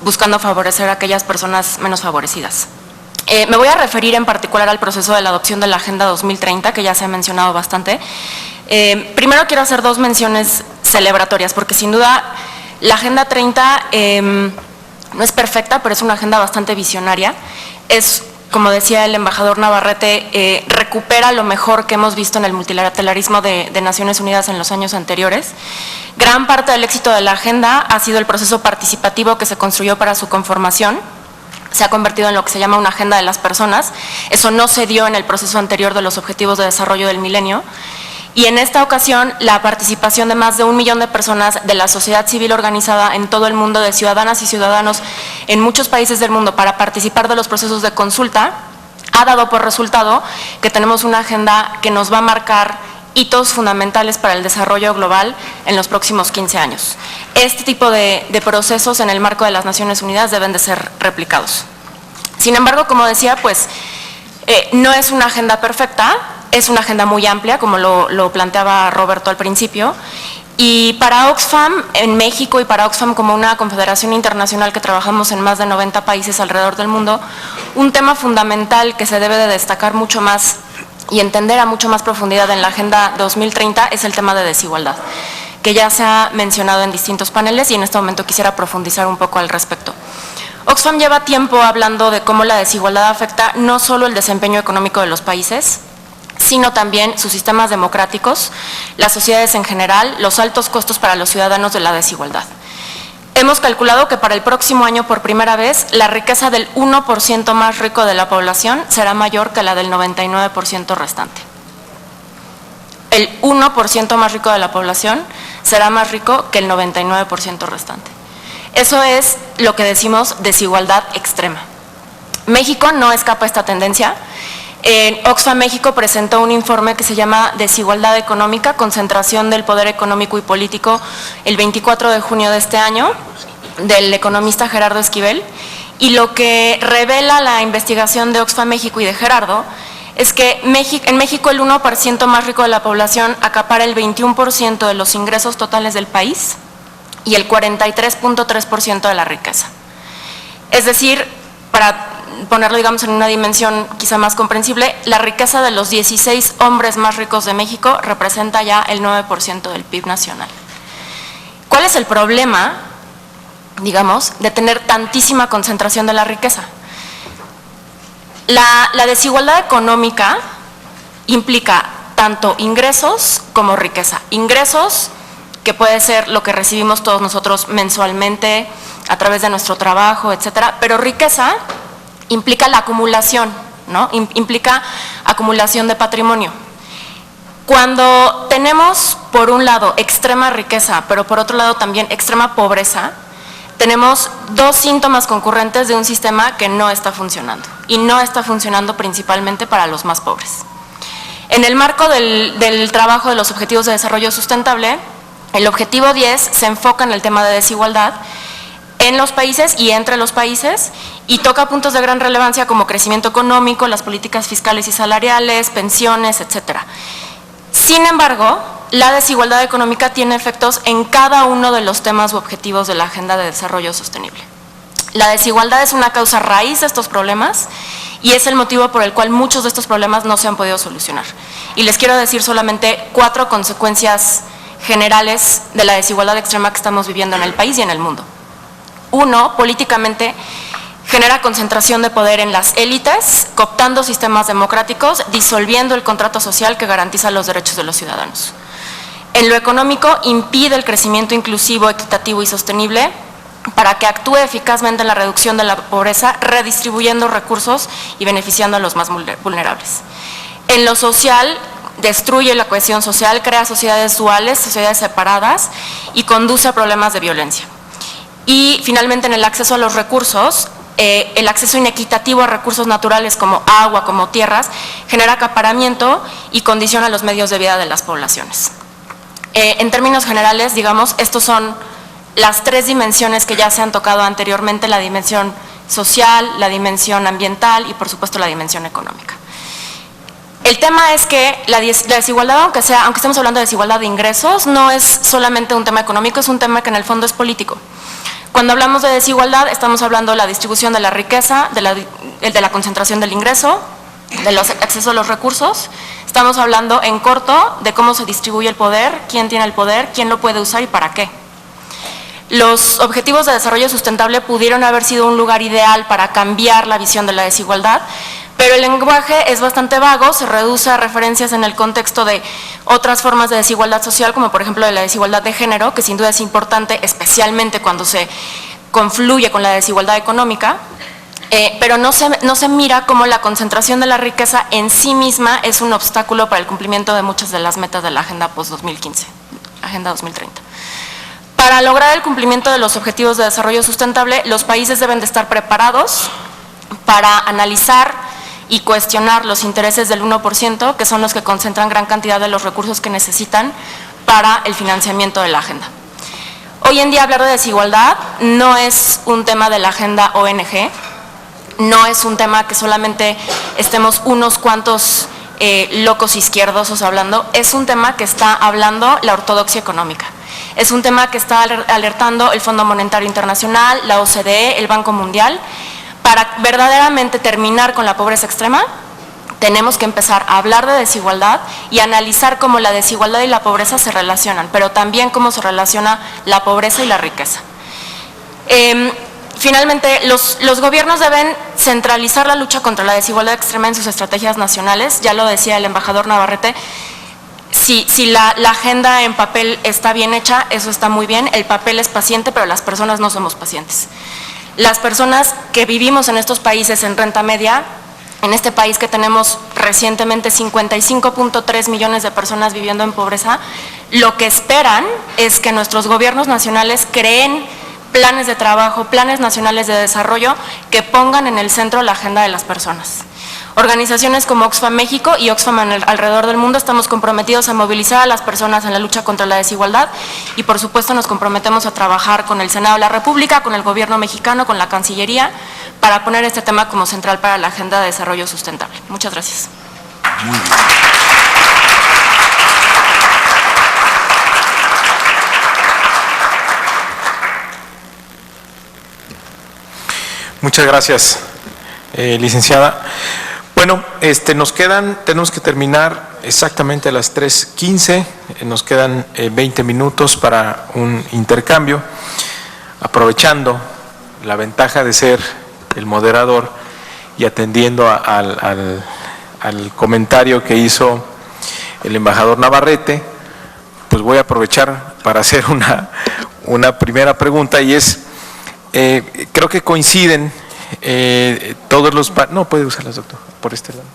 buscando favorecer a aquellas personas menos favorecidas. Me voy a referir en particular al proceso de la adopción de la Agenda 2030, que ya se ha mencionado bastante. Primero quiero hacer 2 menciones celebratorias, porque sin duda la Agenda 30 no es perfecta, pero es una agenda bastante visionaria. Es como decía el embajador Navarrete, recupera lo mejor que hemos visto en el multilateralismo de Naciones Unidas en los años anteriores. Gran parte del éxito de la agenda ha sido el proceso participativo que se construyó para su conformación. Se ha convertido en lo que se llama una agenda de las personas. Eso no se dio en el proceso anterior de los Objetivos de Desarrollo del Milenio. Y en esta ocasión, la participación de más de 1 millón de personas de la sociedad civil organizada en todo el mundo, de ciudadanas y ciudadanos en muchos países del mundo para participar de los procesos de consulta, ha dado por resultado que tenemos una agenda que nos va a marcar hitos fundamentales para el desarrollo global en los próximos 15 años. Este tipo de procesos en el marco de las Naciones Unidas deben de ser replicados. Sin embargo, como decía, pues no es una agenda perfecta, es una agenda muy amplia, como lo planteaba Roberto al principio, y para Oxfam en México y para Oxfam como una confederación internacional que trabajamos en más de 90 países alrededor del mundo, un tema fundamental que se debe de destacar mucho más y entender a mucho más profundidad en la Agenda 2030 es el tema de desigualdad, que ya se ha mencionado en distintos paneles y en este momento quisiera profundizar un poco al respecto. Oxfam lleva tiempo hablando de cómo la desigualdad afecta no solo el desempeño económico de los países, sino también sus sistemas democráticos, las sociedades en general, los altos costos para los ciudadanos de la desigualdad. Hemos calculado que para el próximo año, por primera vez, la riqueza del 1% más rico de la población será mayor que la del 99% restante. El 1% más rico de la población será más rico que el 99% restante. Eso es lo que decimos desigualdad extrema. México no escapa a esta tendencia. Oxfam México presentó un informe que se llama Desigualdad Económica, Concentración del Poder Económico y Político, el 24 de junio de este año, del economista Gerardo Esquivel, y lo que revela la investigación de Oxfam México y de Gerardo es que en México el 1% más rico de la población acapara el 21% de los ingresos totales del país y el 43.3% de la riqueza. Es decir, para ponerlo, digamos, en una dimensión quizá más comprensible, la riqueza de los 16 hombres más ricos de México representa ya el 9% del PIB nacional. ¿Cuál es el problema, digamos, de tener tantísima concentración de la riqueza? La desigualdad económica implica tanto ingresos como riqueza. Ingresos, que puede ser lo que recibimos todos nosotros mensualmente a través de nuestro trabajo, etcétera, pero riqueza implica la acumulación, ¿no? Implica acumulación de patrimonio. Cuando tenemos, por un lado, extrema riqueza, pero por otro lado también extrema pobreza, tenemos dos síntomas concurrentes de un sistema que no está funcionando, y no está funcionando principalmente para los más pobres. En el marco del trabajo de los Objetivos de Desarrollo Sustentable, el objetivo 10 se enfoca en el tema de desigualdad en los países y entre los países, y toca puntos de gran relevancia como crecimiento económico, las políticas fiscales y salariales, pensiones, etcétera. Sin embargo, la desigualdad económica tiene efectos en cada uno de los temas u objetivos de la Agenda de Desarrollo Sostenible. La desigualdad es una causa raíz de estos problemas y es el motivo por el cual muchos de estos problemas no se han podido solucionar. Y les quiero decir solamente 4 consecuencias generales de la desigualdad extrema que estamos viviendo en el país y en el mundo. 1, políticamente, genera concentración de poder en las élites, cooptando sistemas democráticos, disolviendo el contrato social que garantiza los derechos de los ciudadanos. En lo económico, impide el crecimiento inclusivo, equitativo y sostenible para que actúe eficazmente en la reducción de la pobreza, redistribuyendo recursos y beneficiando a los más vulnerables. En lo social, destruye la cohesión social, crea sociedades duales, sociedades separadas y conduce a problemas de violencia. Y finalmente, en el acceso a los recursos, el acceso inequitativo a recursos naturales como agua, como tierras, genera acaparamiento y condiciona los medios de vida de las poblaciones. En términos generales, digamos, estos son las 3 dimensiones que ya se han tocado anteriormente: la dimensión social, la dimensión ambiental y, por supuesto, la dimensión económica. El tema es que la desigualdad, aunque estemos hablando de desigualdad de ingresos, no es solamente un tema económico, es un tema que en el fondo es político. Cuando hablamos de desigualdad, estamos hablando de la distribución de la riqueza, de la concentración del ingreso, del acceso a los recursos. Estamos hablando en corto de cómo se distribuye el poder, quién tiene el poder, quién lo puede usar y para qué. los objetivos de desarrollo sustentable pudieron haber sido un lugar ideal para cambiar la visión de la desigualdad, pero el lenguaje es bastante vago, se reduce a referencias en el contexto de otras formas de desigualdad social, como por ejemplo de la desigualdad de género, que sin duda es importante, especialmente cuando se confluye con la desigualdad económica, pero no se mira cómo la concentración de la riqueza en sí misma es un obstáculo para el cumplimiento de muchas de las metas de la Agenda Post-2015, Agenda 2030. Para lograr el cumplimiento de los objetivos de desarrollo sustentable, los países deben de estar preparados para analizar y cuestionar los intereses del 1%, que son los que concentran gran cantidad de los recursos que necesitan para el financiamiento de la agenda. Hoy en día hablar de desigualdad no es un tema de la agenda ONG, no es un tema que solamente estemos unos cuantos locos izquierdosos hablando, es un tema que está hablando la ortodoxia económica. Es un tema que está alertando el Fondo Monetario Internacional, la OCDE, el Banco Mundial. Para verdaderamente terminar con la pobreza extrema, tenemos que empezar a hablar de desigualdad y analizar cómo la desigualdad y la pobreza se relacionan, pero también cómo se relaciona la pobreza y la riqueza. Finalmente, los gobiernos deben centralizar la lucha contra la desigualdad extrema en sus estrategias nacionales. Ya lo decía el embajador Navarrete, si la agenda en papel está bien hecha, eso está muy bien, el papel es paciente, pero las personas no somos pacientes. Las personas que vivimos en estos países en renta media, en este país que tenemos recientemente 55.3 millones de personas viviendo en pobreza, lo que esperan es que nuestros gobiernos nacionales creen planes de trabajo, planes nacionales de desarrollo que pongan en el centro la agenda de las personas. Organizaciones como Oxfam México y Oxfam alrededor del mundo estamos comprometidos a movilizar a las personas en la lucha contra la desigualdad y por supuesto nos comprometemos a trabajar con el Senado de la República, con el gobierno mexicano, con la Cancillería, para poner este tema como central para la agenda de desarrollo sustentable. Muchas gracias. Muy bien. Muchas gracias, licenciada. Bueno, tenemos que terminar exactamente a las 3:15, nos quedan 20 minutos para un intercambio, aprovechando la ventaja de ser el moderador y atendiendo al comentario que hizo el embajador Navarrete, pues voy a aprovechar para hacer una primera pregunta y es, creo que coinciden todos los... No, puede usarlas, doctor, por este lado.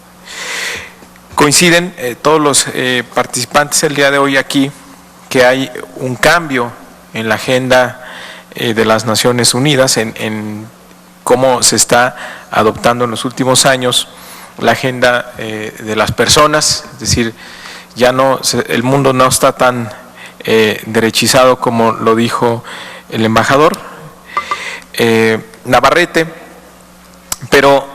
Coinciden todos los participantes el día de hoy aquí que hay un cambio en la agenda de las Naciones Unidas, en cómo se está adoptando en los últimos años la agenda de las personas, es decir, ya no, el mundo no está tan derechizado como lo dijo el embajador Navarrete, pero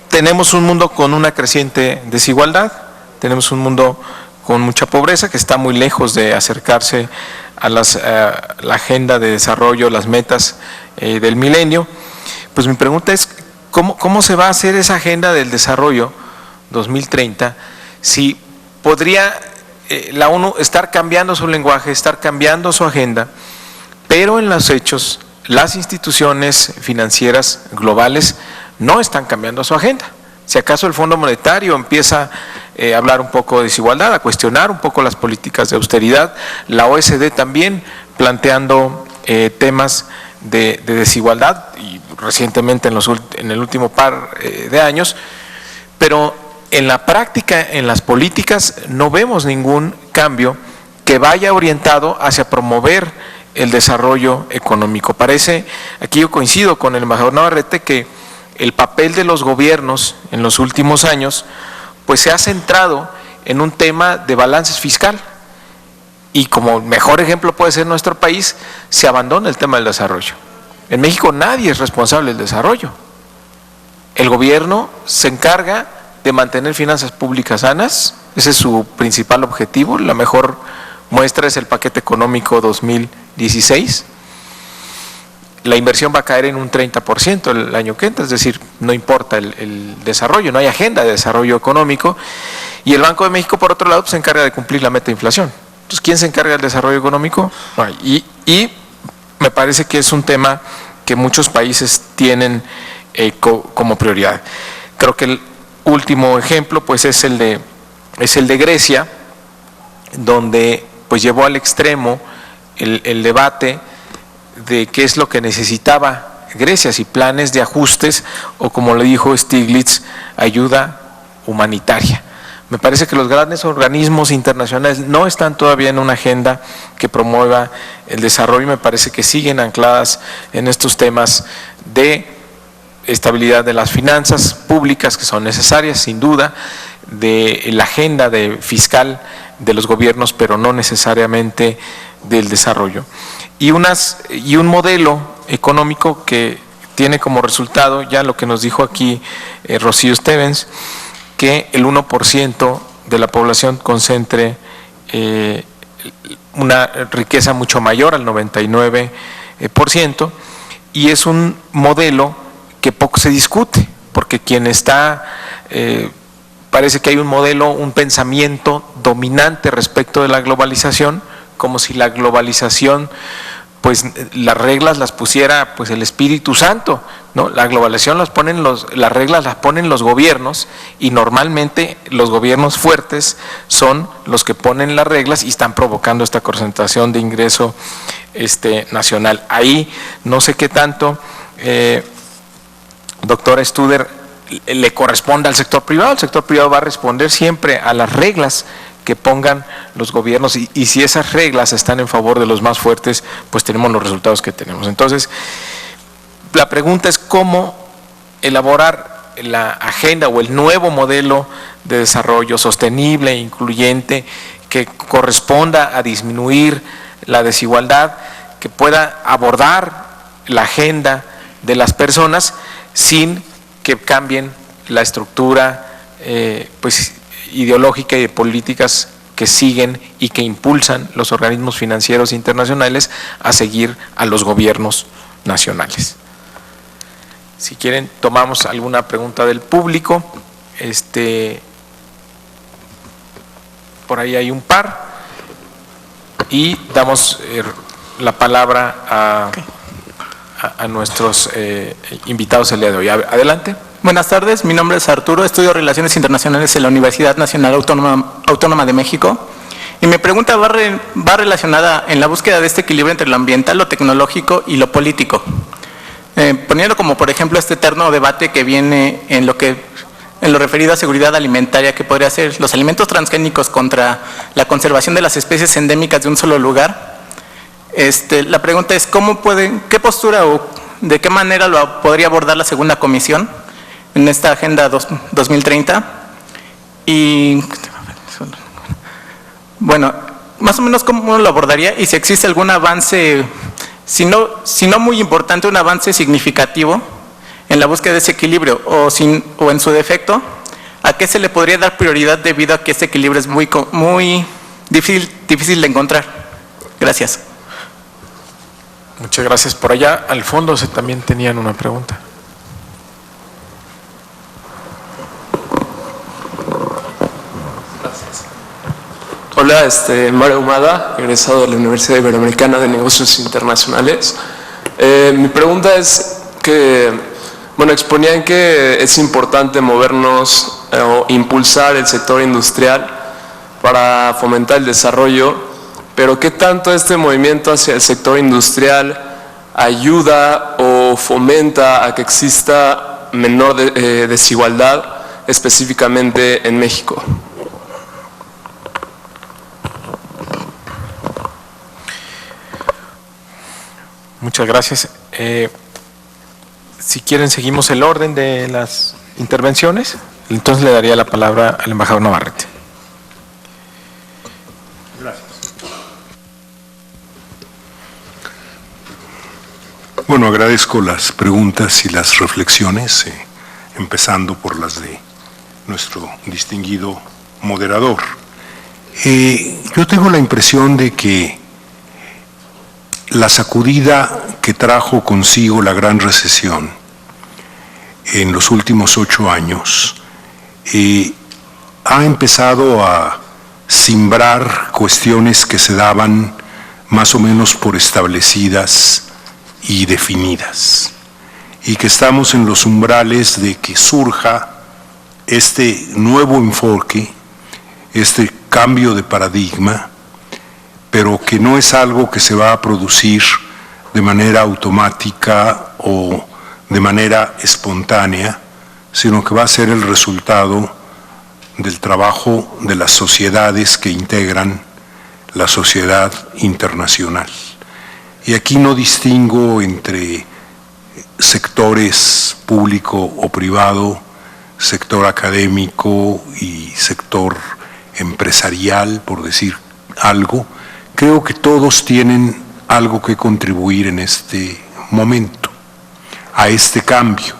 tenemos un mundo con una creciente desigualdad, tenemos un mundo con mucha pobreza que está muy lejos de acercarse a la agenda de desarrollo, las metas del milenio. Pues mi pregunta es, ¿cómo se va a hacer esa agenda del desarrollo 2030 si podría la ONU estar cambiando su lenguaje, estar cambiando su agenda, pero en los hechos las instituciones financieras globales no están cambiando su agenda? Si acaso el Fondo Monetario empieza a hablar un poco de desigualdad, a cuestionar un poco las políticas de austeridad, la OSD también planteando temas de desigualdad, y recientemente en el último par de años, pero en la práctica, en las políticas, no vemos ningún cambio que vaya orientado hacia promover el desarrollo económico. Parece, aquí yo coincido con el embajador Navarrete, que el papel de los gobiernos en los últimos años pues se ha centrado en un tema de balances fiscal, y como mejor ejemplo puede ser nuestro país, se abandona el tema del desarrollo. En México nadie es responsable del desarrollo. El gobierno se encarga de mantener finanzas públicas sanas, ese es su principal objetivo. La mejor muestra es el paquete económico 2016. La inversión va a caer en un 30% el año que entra, es decir, no importa el desarrollo, no hay agenda de desarrollo económico, y el Banco de México, por otro lado, pues, se encarga de cumplir la meta de inflación. Entonces, ¿quién se encarga del desarrollo económico? Y me parece que es un tema que muchos países tienen como prioridad. Creo que el último ejemplo pues es el de Grecia, donde pues llevó al extremo el debate de qué es lo que necesitaba Grecia, si planes de ajustes o, como le dijo Stiglitz, ayuda humanitaria. Me parece que los grandes organismos internacionales no están todavía en una agenda que promueva el desarrollo, me parece que siguen ancladas en estos temas de estabilidad de las finanzas públicas, que son necesarias sin duda, de la agenda fiscal de los gobiernos, pero no necesariamente del desarrollo. Y un modelo económico que tiene como resultado, ya lo que nos dijo aquí Rocío Stevens, que el 1% de la población concentre una riqueza mucho mayor al 99%, y es un modelo que poco se discute, porque quien está, parece que hay un modelo, un pensamiento dominante respecto de la globalización, como si la globalización, pues las reglas las pusiera pues el Espíritu Santo, ¿no? La globalización las reglas las ponen los gobiernos, y normalmente los gobiernos fuertes son los que ponen las reglas y están provocando esta concentración de ingreso nacional. Ahí no sé qué tanto, doctora Studer, le corresponde al sector privado. El sector privado va a responder siempre a las reglas que pongan los gobiernos, y si esas reglas están en favor de los más fuertes, pues tenemos los resultados que tenemos. Entonces, la pregunta es cómo elaborar la agenda o el nuevo modelo de desarrollo sostenible e incluyente que corresponda a disminuir la desigualdad, que pueda abordar la agenda de las personas sin que cambien la estructura pues ideológica y de políticas que siguen y que impulsan los organismos financieros internacionales a seguir a los gobiernos nacionales. Si quieren, tomamos alguna pregunta del público. Por ahí hay un par, y damos la palabra a nuestros invitados el día de hoy. Adelante. Buenas tardes, mi nombre es Arturo, estudio Relaciones Internacionales en la Universidad Nacional Autónoma de México, y mi pregunta va relacionada en la búsqueda de este equilibrio entre lo ambiental, lo tecnológico y lo político. Poniendo como por ejemplo este eterno debate que viene en lo referido a seguridad alimentaria, que podría ser los alimentos transgénicos contra la conservación de las especies endémicas de un solo lugar. La pregunta es qué postura o de qué manera lo podría abordar la segunda comisión en esta Agenda 2030, y bueno, más o menos cómo lo abordaría, y si existe algún avance, si no muy importante, un avance significativo en la búsqueda de ese equilibrio, o en su defecto, a qué se le podría dar prioridad debido a que ese equilibrio es muy difícil de encontrar. Gracias. Muchas gracias. Por allá al fondo también tenían una pregunta. Hola, Mario Humada, egresado de la Universidad Iberoamericana de Negocios Internacionales. Mi pregunta es que, bueno, exponían que es importante movernos o impulsar el sector industrial para fomentar el desarrollo, pero ¿qué tanto este movimiento hacia el sector industrial ayuda o fomenta a que exista menor desigualdad, específicamente en México? Muchas gracias. Si quieren, seguimos el orden de las intervenciones. Entonces le daría la palabra al embajador Navarrete. Gracias. Bueno, agradezco las preguntas y las reflexiones, empezando por las de nuestro distinguido moderador. Yo tengo la impresión de que la sacudida que trajo consigo la gran recesión en los últimos 8 años ha empezado a simbrar cuestiones que se daban más o menos por establecidas y definidas, y que estamos en los umbrales de que surja este nuevo enfoque, este cambio de paradigma, pero que no es algo que se va a producir de manera automática o de manera espontánea, sino que va a ser el resultado del trabajo de las sociedades que integran la sociedad internacional. Y aquí no distingo entre sectores público o privado, sector académico y sector empresarial, por decir algo. Creo que todos tienen algo que contribuir en este momento, a este cambio,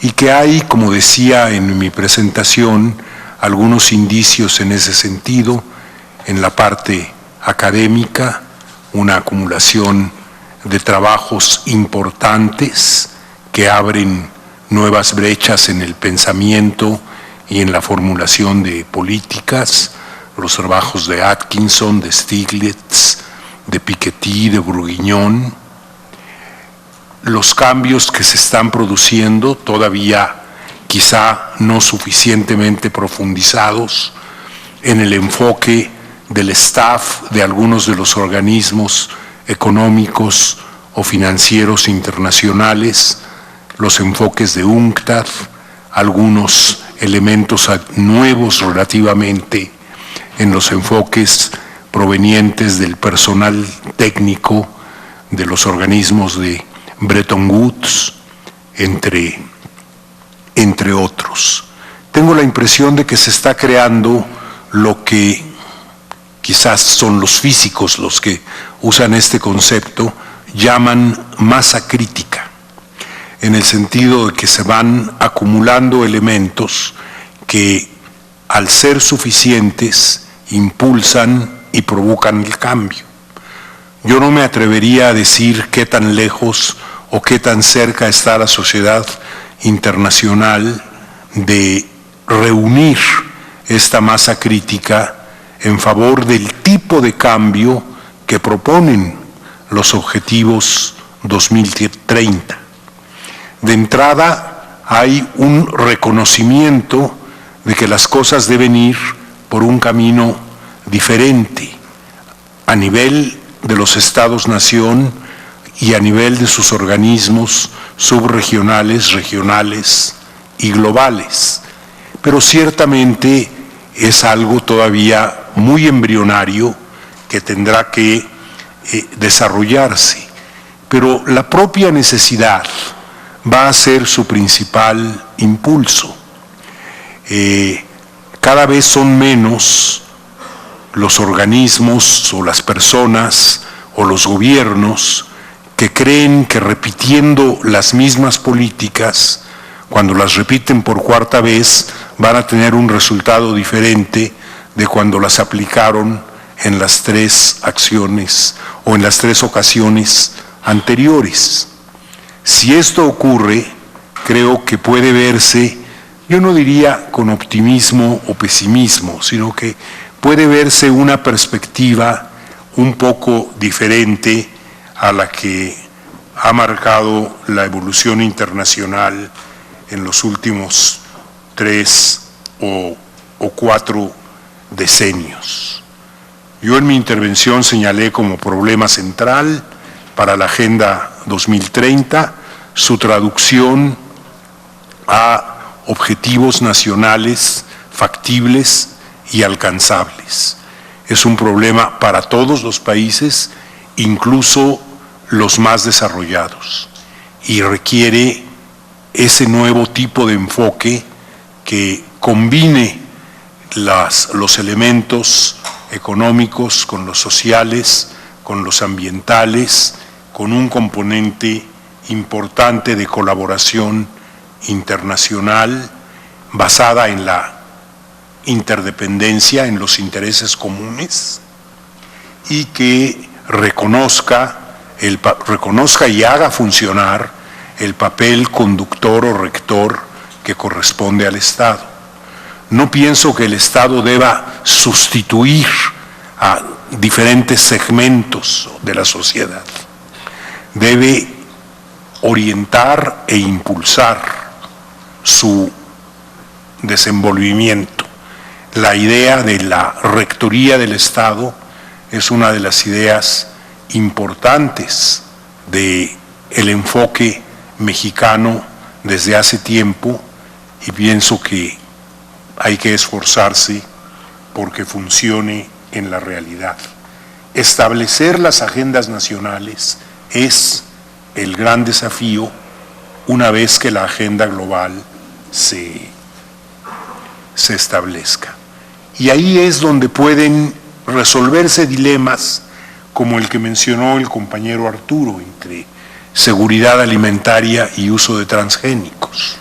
y que hay, como decía en mi presentación, algunos indicios en ese sentido, en la parte académica, una acumulación de trabajos importantes que abren nuevas brechas en el pensamiento y en la formulación de políticas, los trabajos de Atkinson, de Stiglitz, de Piketty, de Bourguignon, los cambios que se están produciendo, todavía quizá no suficientemente profundizados, en el enfoque del staff de algunos de los organismos económicos o financieros internacionales, los enfoques de UNCTAD, algunos elementos nuevos relativamente en los enfoques provenientes del personal técnico de los organismos de Bretton Woods, entre otros. Tengo la impresión de que se está creando lo que quizás son los físicos los que usan este concepto, llaman masa crítica, en el sentido de que se van acumulando elementos que, al ser suficientes, impulsan y provocan el cambio. Yo no me atrevería a decir qué tan lejos o qué tan cerca está la sociedad internacional de reunir esta masa crítica en favor del tipo de cambio que proponen los objetivos 2030. De entrada, hay un reconocimiento de que las cosas deben ir por un camino diferente a nivel de los estados-nación y a nivel de sus organismos subregionales, regionales y globales. Pero ciertamente es algo todavía muy embrionario que tendrá que desarrollarse. Pero la propia necesidad va a ser su principal impulso. Cada vez son menos los organismos o las personas o los gobiernos que creen que repitiendo las mismas políticas, cuando las repiten por cuarta vez, van a tener un resultado diferente de cuando las aplicaron en las tres acciones o en las tres ocasiones anteriores. Si esto ocurre, creo que puede verse, yo no diría con optimismo o pesimismo, sino que puede verse una perspectiva un poco diferente a la que ha marcado la evolución internacional en los últimos 3 o 4 decenios. Yo en mi intervención señalé como problema central para la Agenda 2030 su traducción a objetivos nacionales factibles y alcanzables. Es un problema para todos los países, incluso los más desarrollados, y requiere ese nuevo tipo de enfoque que combine los elementos económicos con los sociales, con los ambientales, con un componente importante de colaboración internacional basada en la interdependencia, en los intereses comunes, y que reconozca y haga funcionar el papel conductor o rector que corresponde al Estado. No pienso que el Estado deba sustituir a diferentes segmentos de la sociedad, debe orientar e impulsar su desenvolvimiento. La idea de la rectoría del Estado es una de las ideas importantes del enfoque mexicano desde hace tiempo, y pienso que hay que esforzarse porque funcione en la realidad. Establecer las agendas nacionales es el gran desafío una vez que la agenda global se establezca. Y ahí es donde pueden resolverse dilemas como el que mencionó el compañero Arturo, entre seguridad alimentaria y uso de transgénicos.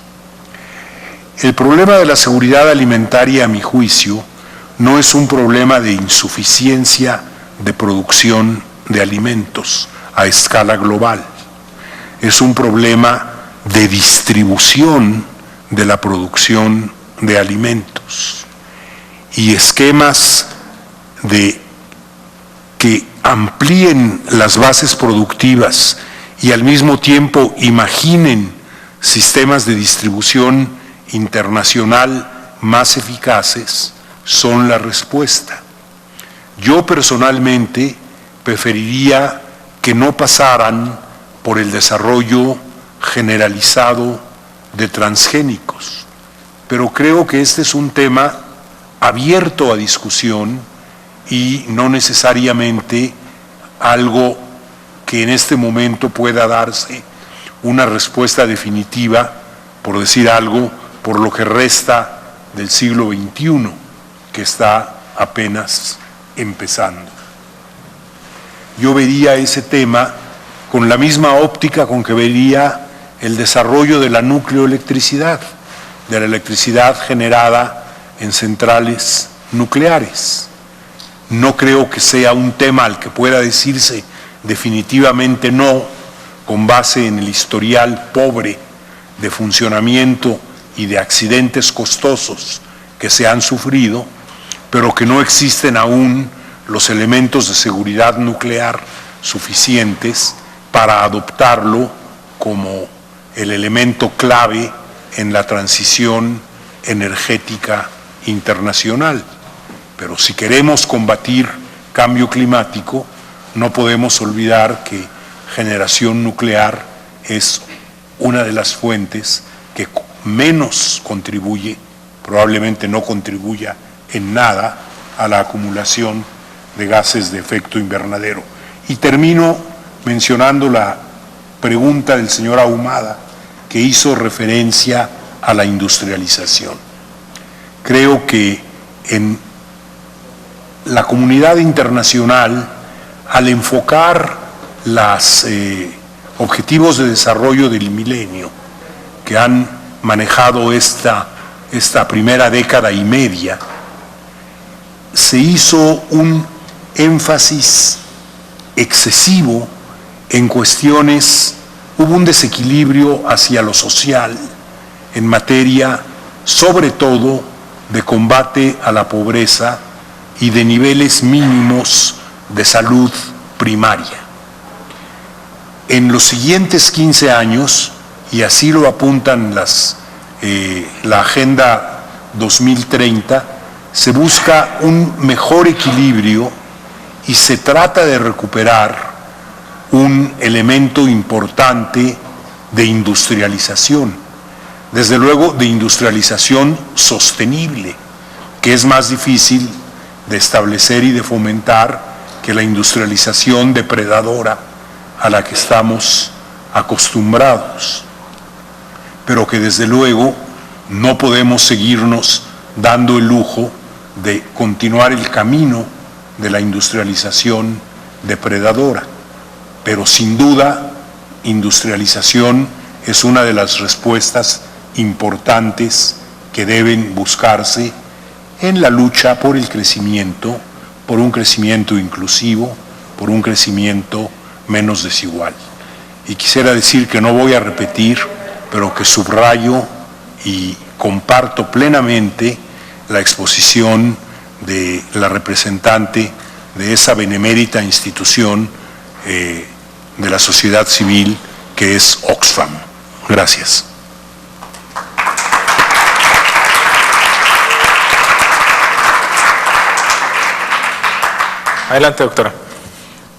El problema de la seguridad alimentaria, a mi juicio, no es un problema de insuficiencia de producción de alimentos a escala global. Es un problema de distribución de la producción de alimentos y esquemas que amplíen las bases productivas y al mismo tiempo imaginen sistemas de distribución internacional más eficaces son la respuesta. Yo personalmente preferiría que no pasaran por el desarrollo generalizado de transgénicos, pero creo que este es un tema abierto a discusión y no necesariamente algo que en este momento pueda darse una respuesta definitiva, por decir algo, por lo que resta del siglo XXI, que está apenas empezando. Yo vería ese tema con la misma óptica con que vería el desarrollo de la nucleoelectricidad, de la electricidad generada en centrales nucleares. No creo que sea un tema al que pueda decirse definitivamente no, con base en el historial pobre de funcionamiento y de accidentes costosos que se han sufrido, pero que no existen aún los elementos de seguridad nuclear suficientes para adoptarlo como el elemento clave en la transición energética internacional. Pero si queremos combatir cambio climático, no podemos olvidar que generación nuclear es una de las fuentes que menos contribuye, probablemente no contribuya en nada a la acumulación de gases de efecto invernadero. Y termino mencionando la pregunta del señor Ahumada, que hizo referencia a la industrialización. Creo que en la comunidad internacional, al enfocar los objetivos de desarrollo del milenio que han manejado esta primera década y media, se hizo un énfasis excesivo en cuestiones, hubo un desequilibrio hacia lo social en materia, sobre todo, de combate a la pobreza y de niveles mínimos de salud primaria. En los siguientes 15 años, y así lo apuntan la Agenda 2030, se busca un mejor equilibrio y se trata de recuperar un elemento importante de industrialización, desde luego de industrialización sostenible, que es más difícil de establecer y de fomentar que la industrialización depredadora a la que estamos acostumbrados, pero que desde luego no podemos seguirnos dando el lujo de continuar el camino de la industrialización depredadora. Pero sin duda, industrialización es una de las respuestas importantes que deben buscarse en la lucha por el crecimiento, por un crecimiento inclusivo, por un crecimiento menos desigual. Y quisiera decir que no voy a repetir, pero que subrayo y comparto plenamente la exposición de la representante de esa benemérita institución de la sociedad civil, que es Oxfam. Gracias. Adelante, doctora.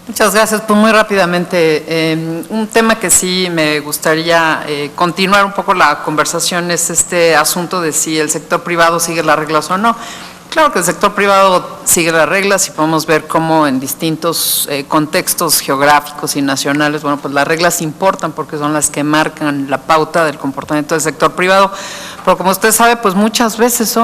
Muchas gracias. Pues muy rápidamente, un tema que sí me gustaría continuar un poco la conversación es este asunto de si el sector privado sigue las reglas o no. Claro que el sector privado sigue las reglas y podemos ver cómo en distintos contextos geográficos y nacionales, bueno, pues las reglas importan porque son las que marcan la pauta del comportamiento del sector privado. Pero como usted sabe, pues muchas veces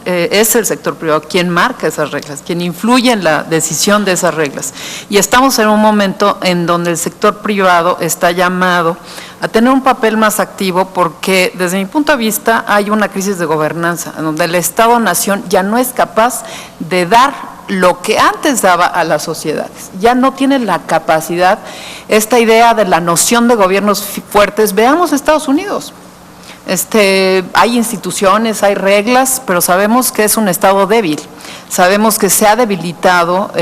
es el sector privado quien marca esas reglas, quien influye en la decisión de esas reglas. Y estamos en un momento en donde el sector privado está llamado a tener un papel más activo porque desde mi punto de vista hay una crisis de gobernanza, en donde el Estado-nación ya no es capaz de dar lo que antes daba a las sociedades. Ya no tiene la capacidad, esta idea de la noción de gobiernos fuertes. Veamos Estados Unidos. Hay instituciones, hay reglas, pero sabemos que es un Estado débil. Sabemos que se ha debilitado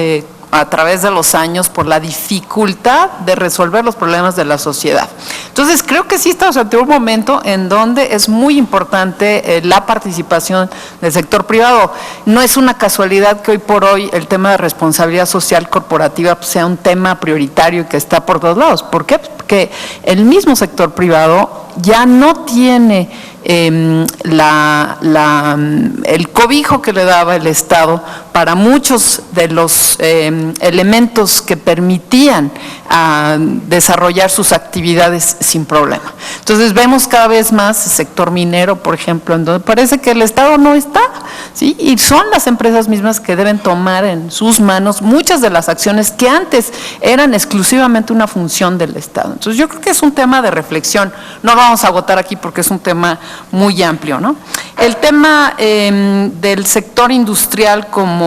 a través de los años por la dificultad de resolver los problemas de la sociedad. Entonces, creo que sí estamos ante un momento en donde es muy importante la participación del sector privado. No es una casualidad que hoy por hoy el tema de responsabilidad social corporativa sea un tema prioritario y que está por todos lados. ¿Por qué? Porque el mismo sector privado ya no tiene el cobijo que le daba el Estado para muchos de los elementos que permitían desarrollar sus actividades sin problema. Entonces vemos cada vez más el sector minero, por ejemplo, en donde parece que el Estado no está, ¿sí? Y son las empresas mismas que deben tomar en sus manos muchas de las acciones que antes eran exclusivamente una función del Estado. Entonces yo creo que es un tema de reflexión. No lo vamos a agotar aquí porque es un tema muy amplio, ¿no? El tema del sector industrial como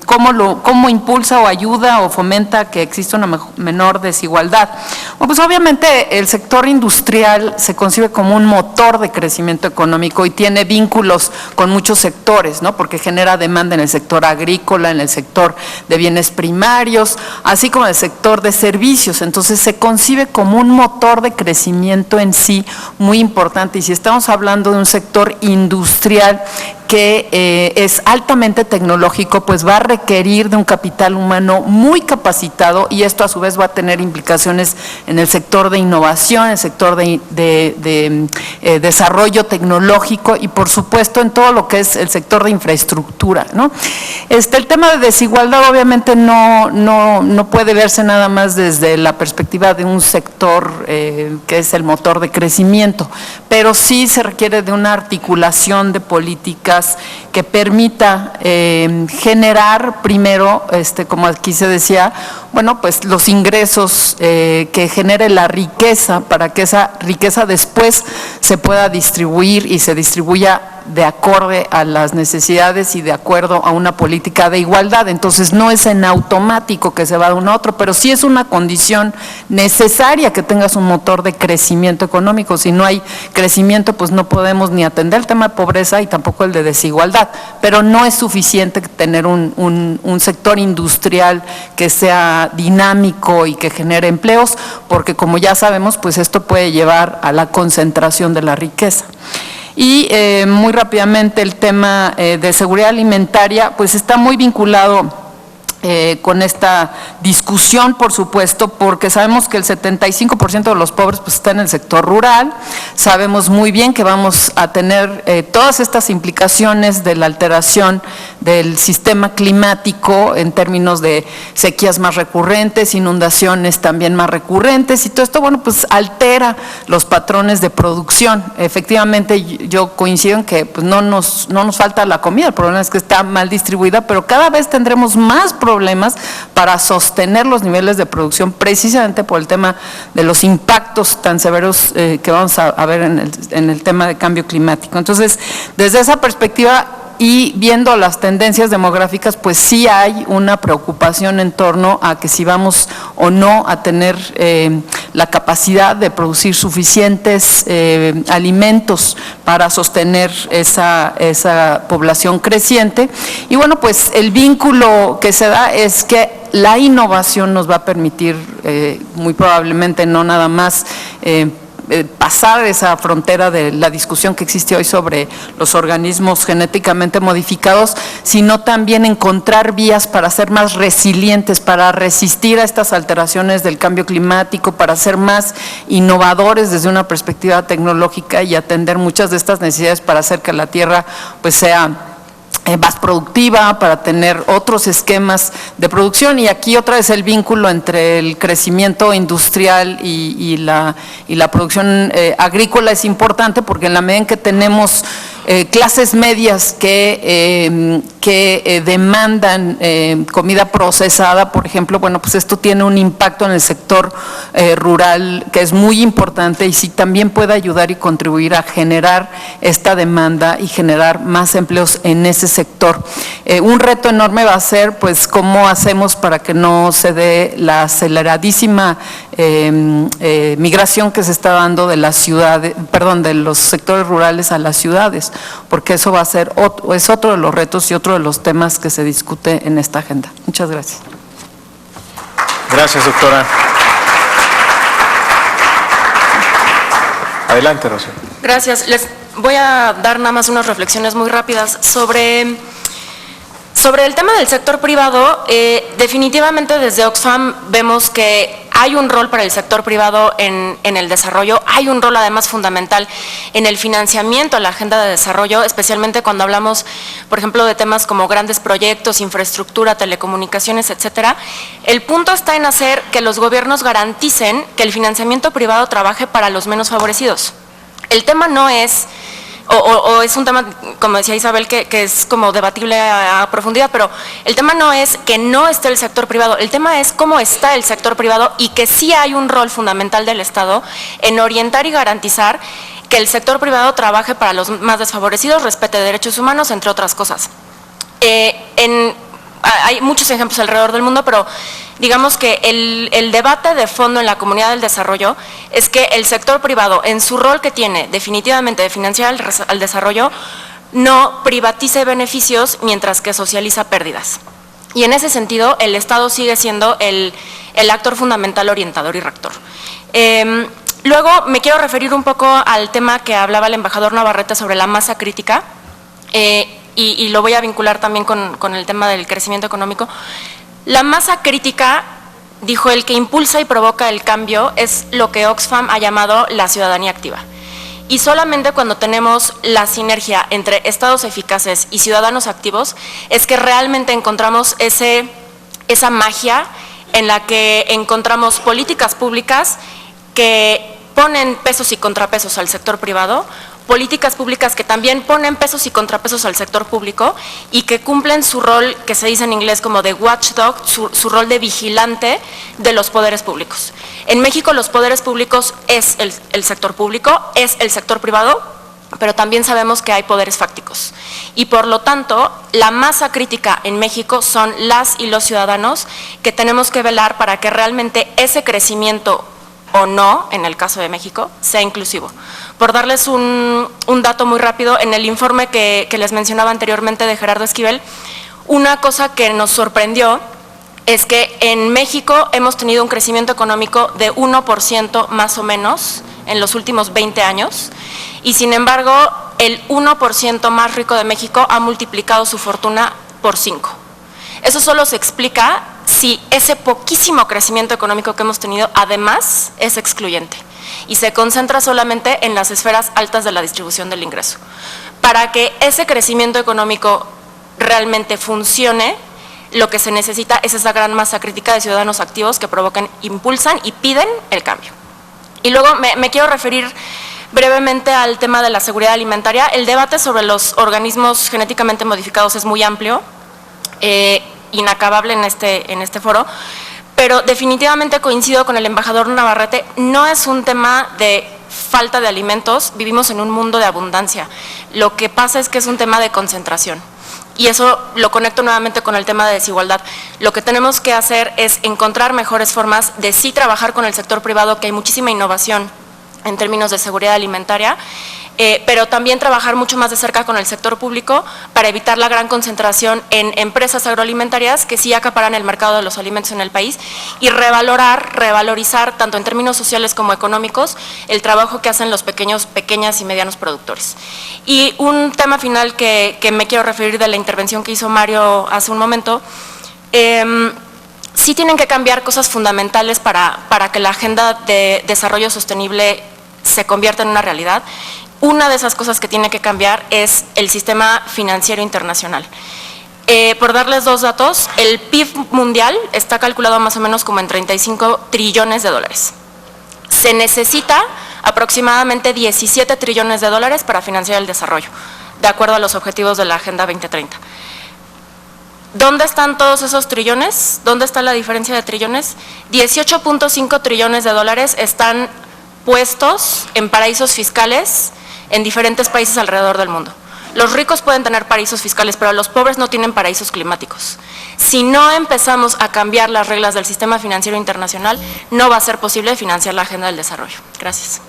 cómo impulsa o ayuda o fomenta que exista una menor desigualdad. Bueno, pues obviamente el sector industrial se concibe como un motor de crecimiento económico y tiene vínculos con muchos sectores, ¿no? Porque genera demanda en el sector agrícola, en el sector de bienes primarios, así como en el sector de servicios. Entonces se concibe como un motor de crecimiento en sí muy importante. Y si estamos hablando de un sector industrial que es altamente tecnológico, pues va a requerir de un capital humano muy capacitado y esto a su vez va a tener implicaciones en el sector de innovación, en el sector de desarrollo tecnológico y por supuesto en todo lo que es el sector de infraestructura, ¿no? El tema de desigualdad obviamente no puede verse nada más desde la perspectiva de un sector que es el motor de crecimiento, pero sí se requiere de una articulación de políticas que permita generar primero, como aquí se decía, bueno, pues los ingresos que genere la riqueza para que esa riqueza después se pueda distribuir y se distribuya de acorde a las necesidades y de acuerdo a una política de igualdad. Entonces no es en automático que se va de uno a otro, pero sí es una condición necesaria que tengas un motor de crecimiento económico. Si no hay crecimiento, pues no podemos ni atender el tema de pobreza y tampoco el de desigualdad, pero no es suficiente tener un sector industrial que sea dinámico y que genere empleos, porque como ya sabemos, pues esto puede llevar a la concentración de la riqueza. Y muy rápidamente el tema de seguridad alimentaria, pues está muy vinculado con esta discusión, por supuesto, porque sabemos que el 75% de los pobres pues está en el sector rural. Sabemos muy bien que vamos a tener todas estas implicaciones de la alteración del sistema climático en términos de sequías más recurrentes, inundaciones también más recurrentes y todo esto, bueno, pues altera los patrones de producción. Efectivamente, yo coincido en que pues, no nos falta la comida, el problema es que está mal distribuida, pero cada vez tendremos más problemas para sostener los niveles de producción precisamente por el tema de los impactos tan severos que vamos a ver en el tema de cambio climático. Entonces, desde esa perspectiva, y viendo las tendencias demográficas, pues sí hay una preocupación en torno a que si vamos o no a tener la capacidad de producir suficientes alimentos para sostener esa población creciente. Y bueno, pues el vínculo que se da es que la innovación nos va a permitir, muy probablemente no nada más pasar esa frontera de la discusión que existe hoy sobre los organismos genéticamente modificados, sino también encontrar vías para ser más resilientes, para resistir a estas alteraciones del cambio climático, para ser más innovadores desde una perspectiva tecnológica y atender muchas de estas necesidades para hacer que la Tierra pues sea más productiva, para tener otros esquemas de producción. Y aquí otra vez el vínculo entre el crecimiento industrial y la producción agrícola es importante, porque en la medida en que tenemos clases medias que demandan comida procesada, por ejemplo, bueno, pues esto tiene un impacto en el sector rural que es muy importante y sí también puede ayudar y contribuir a generar esta demanda y generar más empleos en ese sector. Un reto enorme va a ser, pues, cómo hacemos para que no se dé la aceleradísima migración que se está dando de las ciudades, de los sectores rurales a las ciudades, porque eso va a ser es otro de los retos y otro de los temas que se discute en esta agenda. Muchas gracias. Gracias, doctora. Adelante, Rocío. Gracias. Les voy a dar nada más unas reflexiones muy rápidas sobre el tema del sector privado. Definitivamente desde Oxfam vemos que hay un rol para el sector privado en el desarrollo, hay un rol además fundamental en el financiamiento a la agenda de desarrollo, especialmente cuando hablamos, por ejemplo, de temas como grandes proyectos, infraestructura, telecomunicaciones, etcétera. El punto está en hacer que los gobiernos garanticen que el financiamiento privado trabaje para los menos favorecidos. El tema no es, o es un tema, como decía Isabel, que es como debatible a profundidad, pero el tema no es que no esté el sector privado, el tema es cómo está el sector privado y que sí hay un rol fundamental del Estado en orientar y garantizar que el sector privado trabaje para los más desfavorecidos, respete derechos humanos, entre otras cosas. Hay muchos ejemplos alrededor del mundo, pero digamos que el debate de fondo en la comunidad del desarrollo es que el sector privado, en su rol que tiene definitivamente de financiar al desarrollo, no privatice beneficios mientras que socializa pérdidas. Y en ese sentido, el Estado sigue siendo el actor fundamental, orientador y rector. Luego me quiero referir un poco al tema que hablaba el embajador Navarrete sobre la masa crítica. Y lo voy a vincular también con el tema del crecimiento económico. La masa crítica, dijo él, que impulsa y provoca el cambio es lo que Oxfam ha llamado la ciudadanía activa. Y solamente cuando tenemos la sinergia entre estados eficaces y ciudadanos activos es que realmente encontramos esa magia en la que encontramos políticas públicas que ponen pesos y contrapesos al sector privado, políticas públicas que también ponen pesos y contrapesos al sector público y que cumplen su rol, que se dice en inglés como de watchdog, su rol de vigilante de los poderes públicos. En México los poderes públicos es el sector público, es el sector privado, pero también sabemos que hay poderes fácticos. Y por lo tanto, la masa crítica en México son las y los ciudadanos que tenemos que velar para que realmente ese crecimiento o no, en el caso de México, sea inclusivo. Por darles un dato muy rápido, en el informe que les mencionaba anteriormente de Gerardo Esquivel, una cosa que nos sorprendió es que en México hemos tenido un crecimiento económico de 1% más o menos en los últimos 20 años y sin embargo el 1% más rico de México ha multiplicado su fortuna por 5. Eso solo se explica si ese poquísimo crecimiento económico que hemos tenido además es excluyente y se concentra solamente en las esferas altas de la distribución del ingreso. Para que ese crecimiento económico realmente funcione, lo que se necesita es esa gran masa crítica de ciudadanos activos que provocan, impulsan y piden el cambio. Y luego me quiero referir brevemente al tema de la seguridad alimentaria. El debate sobre los organismos genéticamente modificados es muy amplio, inacabable en este foro, pero definitivamente coincido con el embajador Navarrete, no es un tema de falta de alimentos, vivimos en un mundo de abundancia. Lo que pasa es que es un tema de concentración. Y eso lo conecto nuevamente con el tema de desigualdad. Lo que tenemos que hacer es encontrar mejores formas de sí trabajar con el sector privado, que hay muchísima innovación en términos de seguridad alimentaria, pero también trabajar mucho más de cerca con el sector público para evitar la gran concentración en empresas agroalimentarias que sí acaparan el mercado de los alimentos en el país y revalorizar, tanto en términos sociales como económicos, el trabajo que hacen los pequeñas y medianos productores. Y un tema final que me quiero referir de la intervención que hizo Mario hace un momento, sí tienen que cambiar cosas fundamentales para que la agenda de desarrollo sostenible se convierta en una realidad. Una de esas cosas que tiene que cambiar es el sistema financiero internacional. Por darles dos datos, el PIB mundial está calculado más o menos como en 35 trillones de dólares. Se necesita aproximadamente 17 trillones de dólares para financiar el desarrollo, de acuerdo a los objetivos de la Agenda 2030. ¿Dónde están todos esos trillones? ¿Dónde está la diferencia de trillones? 18.5 trillones de dólares están puestos en paraísos fiscales en diferentes países alrededor del mundo. Los ricos pueden tener paraísos fiscales, pero los pobres no tienen paraísos climáticos. Si no empezamos a cambiar las reglas del sistema financiero internacional, no va a ser posible financiar la agenda del desarrollo. Gracias.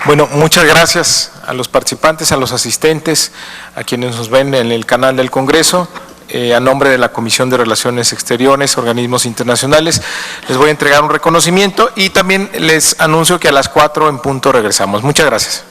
Bueno, muchas gracias a los participantes, a los asistentes, a quienes nos ven en el canal del Congreso. A nombre de la Comisión de Relaciones Exteriores, organismos internacionales, les voy a entregar un reconocimiento y también les anuncio que a las 4 en punto regresamos. Muchas gracias.